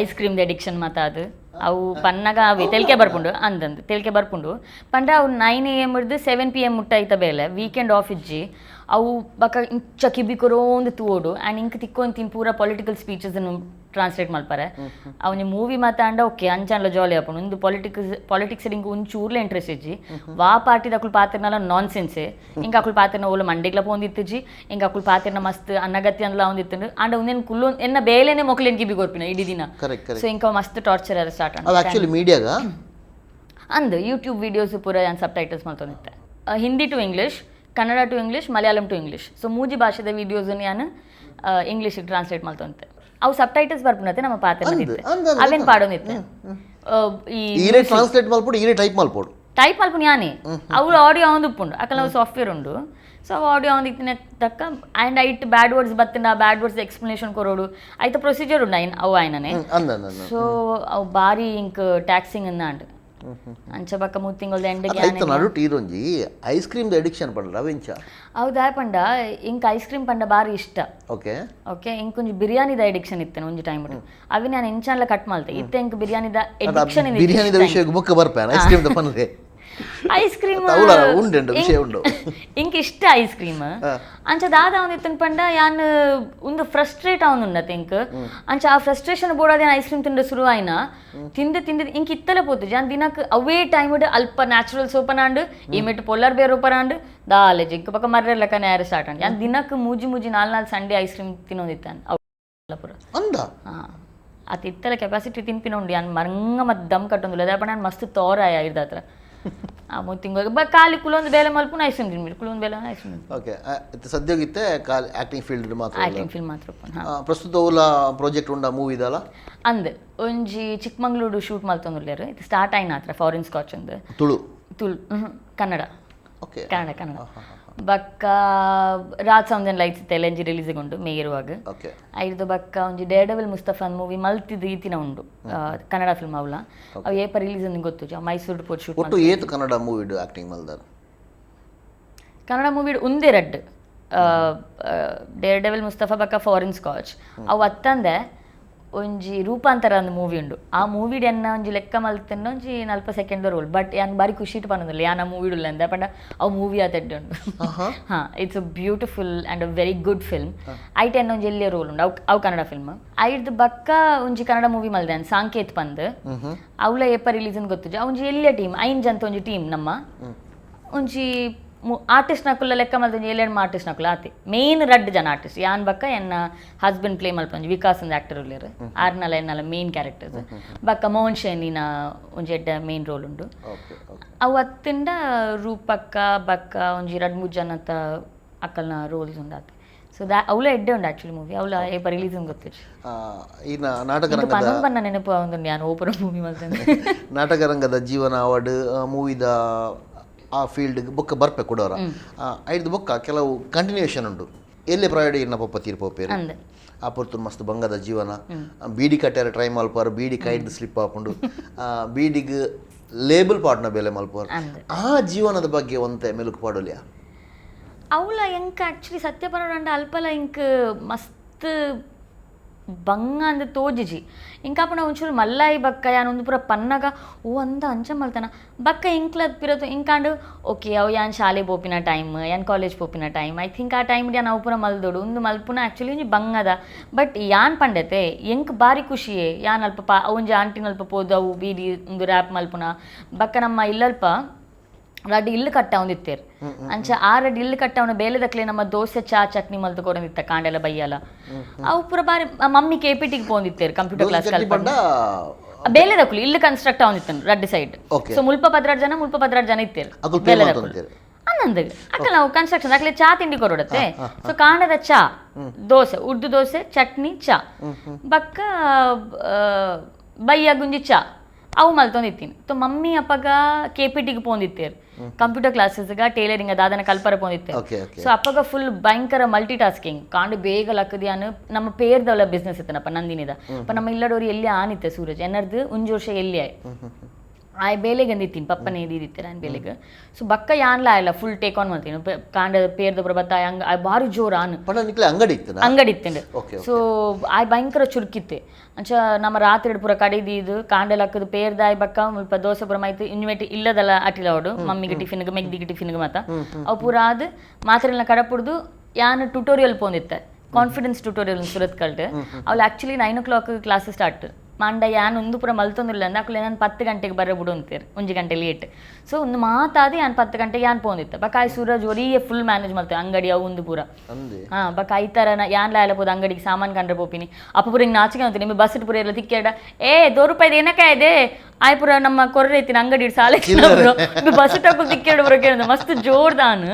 ಐಸ್ ಕ್ರೀಮ್ ಅಡಿಕ್ಷನ್ ಮಾತಾದು ಅವು ಪನ್ನಗ ಅವಿ ತೆಲ್ಕೆ ಬರ್ಪುಂಡು ಅಂದಂದು ತೆಲ್ಕೆ ಬರ್ಪುಂಡು ಪಂಡ ಅವು 9 AM ಹಿಡ್ದು 7 PM ಮುಟ್ಟ ಐತ ಬೇಲೆ ವೀಕೆಂಡ್ ಆಫ್ ಇಜ್ಜಿ ಅವು ಬಕ ಇಂಚ ಕಿಬಿಕೊರೋಂದು ತೂಡು ಆ್ಯಂಡ್ ಇಂಕ್ ತಿಕ್ಕೊಂತೀನಿ ಪೂರ ಪೊಲಿಟಿಕಲ್ ಸ್ಪೀಚಸ್ ಟ್ರಾನ್ಸ್ಲೇಟ್ ಮಲ್ಪಾರೆ ಅವನಿ ಮೂವಿ ಮಾತಾಂಡ ಓಕೆ ಅಂಚಾನ್ಲ ಜಾಲಿ ಆಪುಂಡು ಒಂದು ಪಾಲಿಟಿಕ್ಸ್ ಇಂಕ ಒಂಚೂರ್ಲೆ ಇಂಟ್ರೆಸ್ಟ್ ಇಜ್ಜಿ ವಾ ಪಾರ್ಟಿದ ಅಕುಲು ಪಾತ್ರನಲ್ಲ ನಾನ್ ಸೆನ್ಸೆ ಇಂಕ ಅಕುಲು ಪಾತ್ರನ ಓಲು ಮಂಡಿಗ್ಲ ಪೋಂದಿತ್ತಿಜ್ಜಿ ಇಂಕ ಅಕುಲು ಪಾತ್ರನ ಮಸ್ತ್ ಅನ್ನಗತ್ಯ ಅಂದ್ಲ ಒಂದಿತ್ತು ಆಂಡ ಒಂದೇನು ಕುಲ್ಲು ಎನ್ನ ಬೇಲೆನೆ ಮೊಕ್ಲೇನ್ ಕಿಬಿ ಗೊರ್ಪಿನ ಇಡೀ ದಿನ ಸೊ ಇಂಕ ಮಸ್ತ್ ಟಾರ್ಚರ್ ಅರ ಸ್ಟಾರ್ಟ್ ಅದು ಆಕ್ಚುಲಿ ಮೀಡಿಯಾಗ ಅಂದು ಯೂಟ್ಯೂಬ್ ವಿಡಿಯೋಸ್ ಪೂರ ಯಾನ್ ಸಬ್ ಟೈಟಲ್ಸ್ ಮಲ್ತೊಂದಿತ್ತೆ Hindi to English Kannada to English Malayalam to English so ಮೂಜಿ ಭಾಷೆದ ವಿಡಿಯೋಸನ್ನು ನಾನು ಇಂಗ್ಲೀಷಿಗೆ ಟ್ರಾನ್ಸ್ಲೇಟ್ ಮಾಡ್ತೊಂತೆ ಅವು ಸಬ್ ಟೈಟಲ್ಸ್ ಬರ್ಪುನತೆ ನಮ್ಮ ಪಾತ್ರ ಅವೇನು ಪಾಡೋನಿತ್ತೆ ಈರೆ ಟ್ರಾನ್ಸ್ಲೇಟ್ ಮಲ್ಪೋಡು ಈರೆ ಟೈಪ್ ಮಲ್ಪೋಡು ಟೈಪ್ ಮಲ್ಪುನ ಯಾನೇ ಅವ್ರು ಆಡಿಯೋ ಅವನು ಉಪ್ಪುಂಡು ಅಕಲ್ ನಾವು ಸಾಫ್ಟ್ವೇರ್ ಉಂಡು ಸೊ ಆಡಿಯೋ ಅವನು ಇತ್ತಿನ ತಕ್ಕ ಆ್ಯಂಡ್ ಐಟ್ ಬ್ಯಾಡ್ ವರ್ಡ್ಸ್ ಬತ್ತಿನ ಆ ಬ್ಯಾಡ್ ವರ್ಡ್ಸ್ ಎಕ್ಸ್ಪ್ಲನೇಷನ್ ಕೊರೋಡು ಐತ ಪ್ರೊಸೀಜರ್ ಉಂಡು ಅವು ಆಯ್ನೇ ಸೊ ಅವು ಭಾರಿ ಇಂಕ್ ಟ್ಯಾಕ್ಸಿಂಗ್ ಅಂದ ಅಂಚ ಬಕ್ಕ 3 ತಿಂಗಳ ಎಂಡಿಗೆ ನಡು ಟೀರೊಂಜಿ ಐಸ್ ಕ್ರೀಮ್ ಅಡಿಕ್ಷನ್ ಪಂಡ ಅವೆಂಚ ಹೌದಾ ಪಂಡ ಇಂಕ್ ಐಸ್ ಕ್ರೀಮ್ ಪಂಡ ಬಾರಿ ಇಷ್ಟ ಓಕೆ ಇಂಕ್ ಒಂಜಿ ಬಿರಿಯಾನಿದ ಅಡಿಕ್ಷನ್ ಇತ್ತೇನೆ ಒಂಜಿ ಟೈಮ್ ಅವಿ ನಾನು ಎಂಚಾನ್ಲ ಕಟ್ ಮಲ್ತೆ ಇತ್ತೆ ಇಂಕ್ ಬಿರಿಯಾನಿದ ಅಡಿಕ್ಷನ್ ಬಿರಿಯಾನಿದ ವಿಷಯ ಮುಖ ಬರ್ಪೇನ ಐಸ್ ಕ್ರೀಮ್ ಪನ್ರೆ ಐಸ್ ಕ್ರೀಮ್ ವಿಷಯ ಉಂಡು ಇಂಕ್ ಇಷ್ಟ ಐಸ್ ಕ್ರೀಮ್ ಅಂಚ ದಾದ ಅವನಿತ್ತನ್ ಪಂಡ ಯಾನ್ ಒಂದು ಫ್ರಸ್ಟ್ರೇಟ್ ಅವನುನ್ನತೆ ಇಂಕ್ ಅಂಚ ಆ ಫ್ರಸ್ಟ್ರೇಷನ್ ಬೋಡಾದ ಐಸ್ ಕ್ರೀಮ್ ತಿಂದ ಶುರು ಆಯ್ನ ತಿಂದು ಇಂಕ್ ಇತ್ತಲೆ ಪೋತು ಜಾನ್ ದಿನಕ್ ಅವೇ ಟೈಮ್ ಅಲ್ಪ ನ್ಯಾಚುರಲ್ ಸೋಪನಾಂಡ್ ಈಮೆಟ್ ಪೊಲ್ಲರ್ ಬೇರ್ ಓಪನಾಂಡ್ ದಾಲೆ ಜಿಂಕ್ ಪಕ್ಕ ಮರ್ರೆ ಲೆಕ್ಕ ನೇರ ಸ್ಟಾರ್ಟ್ ಅಂಡ್ ಯಾನ್ ದಿನಕ್ ಮೂಜಿ 4 ಸಂಡೇ ಐಸ್ ಕ್ರೀಮ್ ತಿನ್ನೋದಿತ್ತಾನ ಪುರ ಅಂದ ಅತ್ ಇತ್ತಲೆ ಕೆಪಾಸಿಟಿ ತಿನ್ಪಿನೋಂಡು ಯಾನ್ ಮರಂಗ ಮತ್ ದಮ್ ಕಟ್ಟೊಂದಿಲ್ಲ ಅದ ನಾನು ಮಸ್ತ್ ತೋರಾಯ ಇರ್ದತ್ರ ಆ 3 ತಿಂಗಳು ಖಾಲಿ ಕುಲೊಂದು ಬೇಲೆ ಮಲ್ಪುನ ಐಸ್ ಕ್ರೀಮ್ ತಿನ್ಬಿಡಿ ಕುಲೊಂದು ಬೇಲೆ ಐಸ್ ಕ್ರೀಮ್ ಓಕೆ ಸದ್ಯಗಿತ್ತೆ ಆಕ್ಟಿಂಗ್ ಫೀಲ್ಡ್ ಮಾತ್ರ ಆಕ್ಟಿಂಗ್ ಫೀಲ್ಡ್ ಮಾತ್ರ ಪ್ರಸ್ತುತ ಓಲ ಪ್ರಾಜೆಕ್ಟ್ ಉಂಡ ಮೂವಿ ಇದಲ್ಲ ಅಂದ್ ಒಂಜಿ ಚಿಕ್ಕಮಂಗ್ಳೂರು ಶೂಟ್ ಮಲ್ತೊಂದುಲ್ಲೇರು ಇದು ಸ್ಟಾರ್ಟ್ ಆಯ್ನ ಹತ್ರ ಫಾರಿನ್ ಸ್ಕಾಚ್ ಅಂದ್ ತುಳು ಕನ್ನಡ ಓಕೆ ಕನ್ನಡ ಬಕ್ಕ ರಾಜ್ ಸೌಂದನ್ ಲೈಟ್ಸ್ ತೆಲೆಂಜಿ ರಿಲೀಸಿಗೆ ಉಂಡು ಮೇ ಇರುವಾಗ ಐದು ಬಕ್ಕ ಒಂಜಿ ಡೇರ್ಡೆವಿಲ್ ಮುಸ್ತಫಾನ್ ಮೂವಿ ಮಲ್ತಿದ್ದು ಈತಿನ ಉಂಡು ಕನ್ನಡ ಫಿಲ್ಮ್ ಅವಳ ಅವು ಏಪ ರಿಲೀಸ್ ಅಂತ ಗೊತ್ತು ಮೈಸೂರು ಪೋಟ್ ಶೂಟ್ ಒಟ್ಟು ಏತು ಕನ್ನಡ ಮೂವಿ ಆಕ್ಟಿಂಗ್ ಮಲ್ದಾರ ಕನ್ನಡ ಮೂವಿ ಒಂದೇ ರಡ್ ಡೇರ್ಡೆವಿಲ್ ಮುಸ್ತಫಾ ಬಕ್ಕ ಫಾರಿನ್ ಸ್ಕಾಚ್ ಅವು ಅತ್ತಂದೆ ಒಂಜಿ ರೂಪಾಂತರ ಅಂದ್ ಮೂವಿ ಉಂಡು ಆ ಮೂವಿಡ್ ಎನ್ನ ಒಂಜಿ ಲೆಕ್ಕ ಮಲ್ತನ್ನ ಒಂಜಿ 40 ಸೆಕೆಂಡ್ ರೋಲ್ ಬಟ್ ಯಾನ್ ಬಾರಿ ಖುಷಿ ಇಟ್ಟು ಪನ್ನೋದಿಲ್ಲ ಯಾನ್ ಆ ಮೂವಿ ಉಲ್ಲ ಅಂದ ಪಂಡ ಅವು ಮೂವಿ ಆತಡ್ಡು ಉಂಡು it's a beautiful and a very good film ಐಟ್ ಎನ್ನ ಒಂಜಿ ಎಲ್ಲಿಯ ರೋಲ್ ಉಂಡು ಅವು ಕನ್ನಡ ಫಿಲ್ಮ್ ಐಡ್ದು ಬಕ್ಕ ಒಂಜಿ ಕನ್ನಡ ಮೂವಿ ಮಲ್ದಾನ್ ಸಾಂಕೇತ್ ಪಂದ್ ಅವಳ ಏಪ ರಿಲೀಸ್ ಅಂತ ಗೊತ್ತು ಒಂಜಿ ಎಲ್ಲಿಯ ಟೀಮ್ ಐಂಜ್ ಅಂತ ಒಂಜಿ ಟೀಮ್ ನಮ್ಮ ಒಂಜಿ ಆರ್ಟಿಸ್ಟ್ ನಕುಲ್ಲ ಲೆಕ್ಕ ಮಲ್ತೊಂಜಿ 7 ಆರ್ಟಿಸ್ಟ್ ನಕುಲ್ಲ ಆತಿ ಮೇನ್ ರಡ್ ಜನ ಆರ್ಟಿಸ್ಟ್ ಯಾನ್ ಬಕ್ಕ ಎನ್ನ ಹಸ್ಬೆಂಡ್ ಪ್ಲೇ ಮಲ್ಪೊಂಜಿ ವಿಕಾಸ್ ಅಂದ ಆಕ್ಟರ್ ಉಳ್ಳೇರು ಎನ್ನಲ ಮೇನ್ ಕ್ಯಾರೆಕ್ಟರ್ಸ್ ಬಕ್ಕ ಮೋಹನ್ ಶೇನಿನ ಒಂಜಿ ಎಡ್ಡ ಮೇನ್ ರೋಲ್ ಉಂಡು ಅವು ಅತ್ತಿಂಡ ರೂಪಕ್ಕ ಬಕ್ಕ ಒಂಜಿ 2-3 ಜನತ ಅಕ್ಕಲ್ನ ರೋಲ್ಸ್ ಉಂಡು ಆತಿ ಸೊ ಅವಳ ಎಡ್ಡೆ ಉಂಡು ಆಕ್ಚುಲಿ ಮೂವಿ ಅವಳ ಏಪ ರಿಲೀಸ್ ಗೊತ್ತು ಪನ್ನ ನೆನಪು ಒಂದು ನಾನು ಓಪನ್ ಮೂವಿ ಮಲ್ತಂದೆ ನಾಟಕ ರಂಗದ ಜೀವನ ಅವಾರ್ಡ್ ಮೂವಿದ ಆ ಫೀಲ್ಡ್ಗೆ ಬೊಕ್ಕ ಬರ್ಪೆ ಕೊಡೋರ ಐದು ಬೊಕ್ಕ ಕೆಲವು ಕಂಟಿನ್ಯೂಷನ್ ಉಂಟು ಎಲ್ಲೇ ಪ್ರಾಯಡ್ ಇನ್ನ ಪಪ್ಪ ತೀರ್ಪೋಪೇರು ಆ ಪೊರ್ತು ಮಸ್ತ್ ಬಂಗದ ಜೀವನ ಬೀಡಿ ಕಟ್ಟಾರ ಟ್ರೈ ಮಲ್ಪಾರು ಬೀಡಿ ಕೈಡ್ ಸ್ಲಿಪ್ ಹಾಕೊಂಡು ಬೀಡಿಗೆ ಲೇಬಲ್ ಪಾಡ್ನ ಬೆಲೆ ಮಲ್ಪಾರು ಆ ಜೀವನದ ಬಗ್ಗೆ ಒಂತೆ ಮೆಲುಕು ಪಾಡೋಲ್ಯಾ ಅವಳ ಎಂಕ ಆ್ಯಕ್ಚುಲಿ ಸತ್ಯ ಪರೋಡ ಅಲ್ಪಲ ಇಂಕ್ ಮಸ್ತ್ ಬಂಗ ಅಂದ ತೋಜಿಜಿ ಇಂಕಾಪಣ ಒಂಚೂರು ಮಲ್ಲಾಯಿ ಬಕ್ಕ ಯಾನೊಂದು ಪೂರ ಪನ್ನಗ ಓ ಅಂದ ಅಂಚ ಮಲ್ತಾನ ಬಕ್ಕ ಇಂಕ್ಲದ್ ಪಿರತು ಇಂಕಾಂಡು ಓಕೆ ಅವು ಯಾನ್ ಶಾಲೆ ಪೋಪಿನ ಟೈಮ್ ಯಾನ್ ಕಾಲೇಜ್ ಪೋಪಿನ ಟೈಮ್ ಐ ಥಿಂಕ್ ಆ ಟೈಮ್ ಯಾನ್ ಅವು ಪೂರ ಮಲ್ದೋಡು ಒಂದು ಮಲ್ಪುನ ಆ್ಯಕ್ಚುಲಿ ಒಂಜಿ ಬಂಗದ ಬಟ್ ಯಾನ್ ಪಂಡತೆ ಎಂಕ್ ಬಾರಿ ಖುಷಿಯೇ ಯಾನ್ ಅಲ್ಪ ಒಂಜಿ ಆಂಟಿನ ಅಲ್ಪ ಪೋದು ಅವು ಬೀಡಿ ಒಂದು ರ್ಯಾಪ್ ಮಲ್ಪುನ ಬಕ್ಕ ನಮ್ಮ ಇಲ್ಲಲ್ಪ ರಡ್ ಇಲ್ಲು ಕಟ್ಟ ಒಂದಿತ್ತೇರು ಅಂಚ ಆ ರಡ್ ಇಲ್ಲು ಕಟ್ಟ ಅವನ ಬೇಲೆದಕ್ಲೆ ನಮ್ಮ ದೋಸೆ ಚಾ ಚಟ್ನಿ ಮಲ್ತುಕೊರಂದಿತ್ತ ಕಾಂಡೆಲ್ಲ ಬೈಯಲ್ಲ ಅವು ಪೂರ ಬಾರಿ ಮಮ್ಮಿ KPTಗೆ ಪೋಂದಿತ್ತೇರು computer class ಕಲ್ಪಂಡ ಬೇಲೆದಕ್ಲು ಇಲ್ಲು construct ಆವಂದಿತ್ತನು Reddy side so ಮುಲ್ಪ 16 ಜನ ಇತ್ತೇರು ಬೇಲೆದಕ್ಲು ಅನ್ನಂದು ಅಕ್ಕ ನಾವು ಕನ್ಸ್ಟ್ರಕ್ಷನ್ ಅಕ್ಲೆ ಚಾ ತಿಂಡಿ ಕೊರಡತ್ತೆ ಸೊ ಕಾಂಡದ ಚಾ ದೋಸೆ ಉರ್ದು ದೋಸೆ ಚಟ್ನಿ ಚಾ ಬಕ್ಕ ಬಯ್ಯ ಗುಂಜಿ ಚಾ ಅವು ಮಲ್ತೊಂದಿತ್ತೀನಿ ಸೊ ಮಮ್ಮಿ ಅಪ್ಪಗ KPTಗೆ ಪೋಂದಿತ್ತೇರು ಕಂಪ್ಯೂಟರ್ ಕ್ಲಾಸಸ್ಗ ಟೇಲರಿಂಗ್ ದಾದನ ಕಲ್ಪರ ಪೋಂದಿತ್ತೇರು ಸೊ ಅಪ್ಪಗ ಫುಲ್ ಭಯಂಕರ ಮಲ್ಟಿ ಟಾಸ್ಕಿಂಗ್ ಕಾಂಡು ಬೇಗ ಲಕ್ಕದಿಯಾನು ನಮ್ಮ ಪೇರ್ದವಳ ಬಿಸ್ನೆಸ್ ಇತ್ತನಪ್ಪ ನಂದಿನಿದ ಅಪ್ಪ ನಮ್ಮ ಇಲ್ಲಡೋರು ಎಲ್ಲಿ ಆನಿತ್ತೆ ಸೂರಜ್ ಎನ್ನರ್ದು ಒಂಜು ವರ್ಷ ಎಲ್ಲಿ ಆಯ್ ಆಯ್ ಬೇಲೆಗೆ ಅಂದಿತ್ತೀನಿ ಪಪ್ಪನೇ ಇದ್ದಿತ್ತೆ ನಾನು ಬೇಲೆಗೆ ಸೊ ಬಕ್ಕ ಯಾನ್ಲ ಆಯ್ಲ ಫುಲ್ ಟೇಕ್ ಆನ್ ಮಾಡ್ತೀನಿ ಕಾಂಡ ಪೇರ್ದ ಬತ್ತ ಹಂಗ ಭಾರಿ ಜೋರು ಆನ್ ಅಂಗಡಿ ಇತ್ತಂಡು ಸೊ ಆಯ್ ಭಯಂಕರ ಚುರುಕಿತ್ತೆ ಅಂಚ ನಮ್ಮ ರಾತ್ರಿ ಪೂರ ಕಡಿದು ಕಾಂಡೆಲ್ ಹಾಕದು ಪೇರ್ದಾಯ್ ಬಕ್ಕ ಮುಲ್ಪ ದೋಸೆ ಪೂರ ಮಾಹಿತಿ ಇನ್ವೇಟ್ ಇಲ್ಲದಲ್ಲ ಅಟಿಲ ಅವಡು ಮಮ್ಮಿಗೆ ಟಿಫಿನ್ಗೆ ಮೆಗ್ದಿಗೆ ಟಿಫಿನ್ಗೆ ಮಾತ ಅವು ಪೂರ ಅದು ಮಾತ್ರೆಲ್ಲ ಕಡಪುಡ್ದು ಯಾನು ಟ್ಯೂಟೋರಿಯಲ್ ಪೋಂದಿತ್ತೆ ಕಾನ್ಫಿಡೆನ್ಸ್ ಟ್ಯೂಟೋರಿಯಲ್ ಸುರತ್ ಕಲ್ಟ್ ಅವಳು ಆ್ಯಕ್ಚುಲಿ 9 o'clock ಕ್ಲಾಸ್ ಸ್ಟಾರ್ಟ್ ಮಂಡ ಯಾನು ಒಂದು ಪೂರ ಮಲ್ತೊಂದಿಲ್ಲ ಅಂದ ಅಕ್ಕಳು ನಾನು 10 ಗಂಟೆಗೆ ಬರ ಬಿಡು ಅಂತೀರಿ 1 ಗಂಟೆ ಲೇಟ್ ಸೊ ಒಂದು ಮಾತಾದಿ ಯಾನು 10 ಗಂಟೆಗೆ ಯಾನು ಪೋಂದಿತ್ತೆ ಬಕಾಯ್ ಸೂರಜ್ ಒರಿಯೇ ಫುಲ್ ಮ್ಯಾನೇಜ್ ಮಾಡ್ತೇವೆ ಅಂಗಡಿ ಅವು ಒಂದು ಪೂರ ಬಕ ಈ ಥರ ಯಾನ್ ಲಾಯಲ್ಲ ಪೋದು ಅಂಗಡಿಗೆ ಸಾಮಾನು ಕಂಡ್ರೆ ಪೋಪಿನಿ ಅಪ್ಪ ಪೂರ ಹಿಂಗೆ ನಾಚಿಕೆ ಅಂತೀನಿ ನಿಮಗೆ ಬಸ್ ಪೂರ ಎಲ್ಲ ತಿಕ್ಕಾಡ ₹2 ಏನಕ್ಕೆ ಇದೆ ಆಯ್ ಪೂರ ನಮ್ಮ ಕೊರ್ರೆ ಐತಿನ ಅಂಗಡಿ ಸಾಲೆ ಬಸ್ ಟಕ್ಕೂ ತಿಕ್ಕಾಡು ಬರೋ ಕೇಳಿದ ಮಸ್ತ್ ಜೋರ್ದಾನ್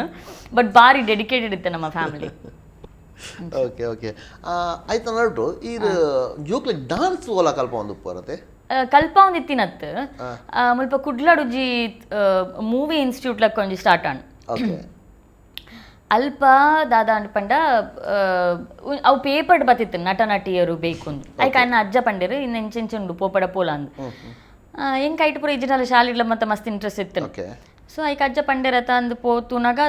ಬಟ್ ಭಾರಿ ಡೆಡಿಕೇಟೆಡ್ ಇತ್ತೆ ನಮ್ಮ ಫ್ಯಾಮಿಲಿ ಓಕೆ ಓಕೆ ಆಯ್ತು ನೋಡ್ರು ಇದು ಜೋಕ್ಲೆ ಡಾನ್ಸ್ ಓಲ ಕಲ್ಪ ಒಂದು ಬರುತ್ತೆ ಕಲ್ಪ ಒಂದಿತ್ತಿನತ್ ಮುಲ್ಪ ಕುಡ್ಲಾಡುಜಿ ಮೂವಿ ಇನ್ಸ್ಟಿಟ್ಯೂಟ್ ಲಕ್ಕ ಒಂಜಿ ಸ್ಟಾರ್ಟ್ ಆನ್ ಅಲ್ಪ ದಾದ ಅನ್ಪಂಡ ಅವು ಪೇಪರ್ಡ್ ಬತ್ತಿತ್ತು ನಟ ನಟಿಯರು ಬೇಕು ಐಕ ಅನ್ನ ಅಜ್ಜ ಪಂಡೇರು ಇನ್ನು ಎಂಚೆಂಚುಂಡು ಪೋಪಡ ಪೋಲ ಅಂದ್ ಹೆಂಗೆ ಐಟು ಪೂರ ಇಜ್ಜಿನಲ್ಲ ಶಾಲಿಡ್ಲ ಮತ್ತೆ ಮಸ್ತ್ ಇಂಟ್ರೆಸ್ಟ್ ಇತ್ತು ಸೊ ಐಕ ಅಜ್ಜ ಪಂಡೇರತ ಅಂದು ಪೋ ತುನಗ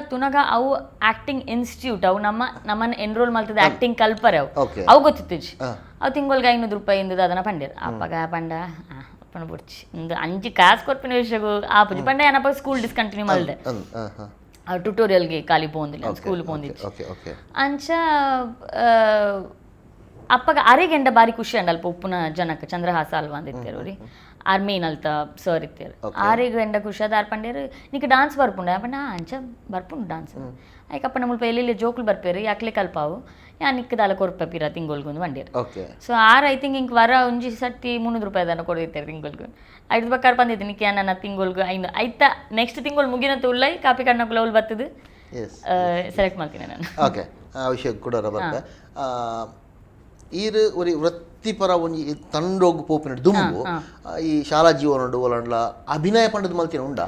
ಅವು ಆಕ್ಟಿಂಗ್ ಇನ್ಸ್ಟಿಟ್ಯೂಟ್ ಅವು ನಮ್ಮನ್ನು ಎನ್ರೋಲ್ ಮಾಡ್ತದೆ ಆಕ್ಟಿಂಗ್ ಕಲ್ಪರೆ ಅವು ಗೊತ್ತಿತ್ತು ಅವು ತಿಂಗಳಿಗೆ ₹500 ಇಂದು ಅದನ್ನ ಪಂಡೇರು ಅಪ್ಪಗ ಪಂಡ ಅಪ್ಪನ ಬುಡ್ಚಿ ಒಂದು 5 ಕಾಸು ಕೊರ್ಪಿನ ವಿಷಯಗೂ ಆ ಪುಜಿ ಪಂಡ ಏನಪ್ಪ ಸ್ಕೂಲ್ ಡಿಸ್ಕಂಟಿನ್ಯೂ ಮಾಡಿದೆ ಟ್ಯೂಟೋರಿಯಲ್ಗೆ ಖಾಲಿ ಪೋಂದಿಲ್ಲ ಸ್ಕೂಲ್ ಪೋಂದಿತ್ತು ಅಂಚ ಅಪ್ಪಗ ಅರೆಗೆಂಡ ಬಾರಿ ಖುಷಿ ಅಂಡಲ್ಪ ಉಪ್ಪುನ ಜನಕ್ಕೆ ಚಂದ್ರಹಾಸ ಅಲ್ವಾ ಅಂದಿತ್ತೇರು ರೀ ಆರ್ಮೀನ್ ಅಲ್ತ ಸರ್ ಇತ್ತೇರು ಆರೆಗಂಡ ಖುಷಿ ಅದ ಆರ್ಪಂಡೇರು ನೀಕು ಡಾನ್ಸ್ ಬರ್ಪುಂಡ ಅಪ್ಪ ಅಂಚ ಬರ್ಪುಂಡು ಡಾನ್ಸ್ ಐಕಪ್ಪ ಮುಲ್ಪ ಎಲ್ಲಿ ಜೋಕ್ಲು ಬರ್ಪೇರು ಯಾಕ್ಲೆ ಕಲ್ಪಾವು ಯಾ ನಿಕ್ಕದಾಲ ಕೊರ್ಪ ಪಿರ ತಿಂಗೊಳ್ಗೊಂದು ಬಂಡೇರು ಸೊ ಐ ಥಿಂಕ್ ಇಂಕ್ ವರ ಒಂಜಿ ಸರ್ತಿ ₹300 ಅದನ್ನು ಕೊಡಿತ್ತೇರು ತಿಂಗೊಳ್ಗು ಐದು ಬಕ್ಕಾರ ಬಂದಿದ್ದು ನಿಕ್ಕೆ ನನ್ನ ತಿಂಗೊಳ್ಗು ಐತ ನೆಕ್ಸ್ಟ್ ತಿಂಗಳು ಮುಗಿನತ್ತು ಉಳ್ಳೈ ಕಾಪಿ ಕಣ್ಣಕ್ಕುಲ ಉಲ್ ಬರ್ತದೆ ಸೆಲೆಕ್ಟ್ ಮಾಡ್ತೀನಿ ನಾನು ಓಕೆ ಆ ವಿಷಯ ಕೂಡ ಬರ್ತೆ ಈರು ಒರಿ ವೃತ್ತಿಪರ ಒಂಜಿ ತಂಡೋಗು ಪೋಪಿನ ದುಂಬು ಈ ಶಾಲಾ ಜೀವನ ಒಲಂಡ್ಲ ಅಭಿನಯ ಪಂಡದ ಮಲ್ತಿನ ಉಂಡ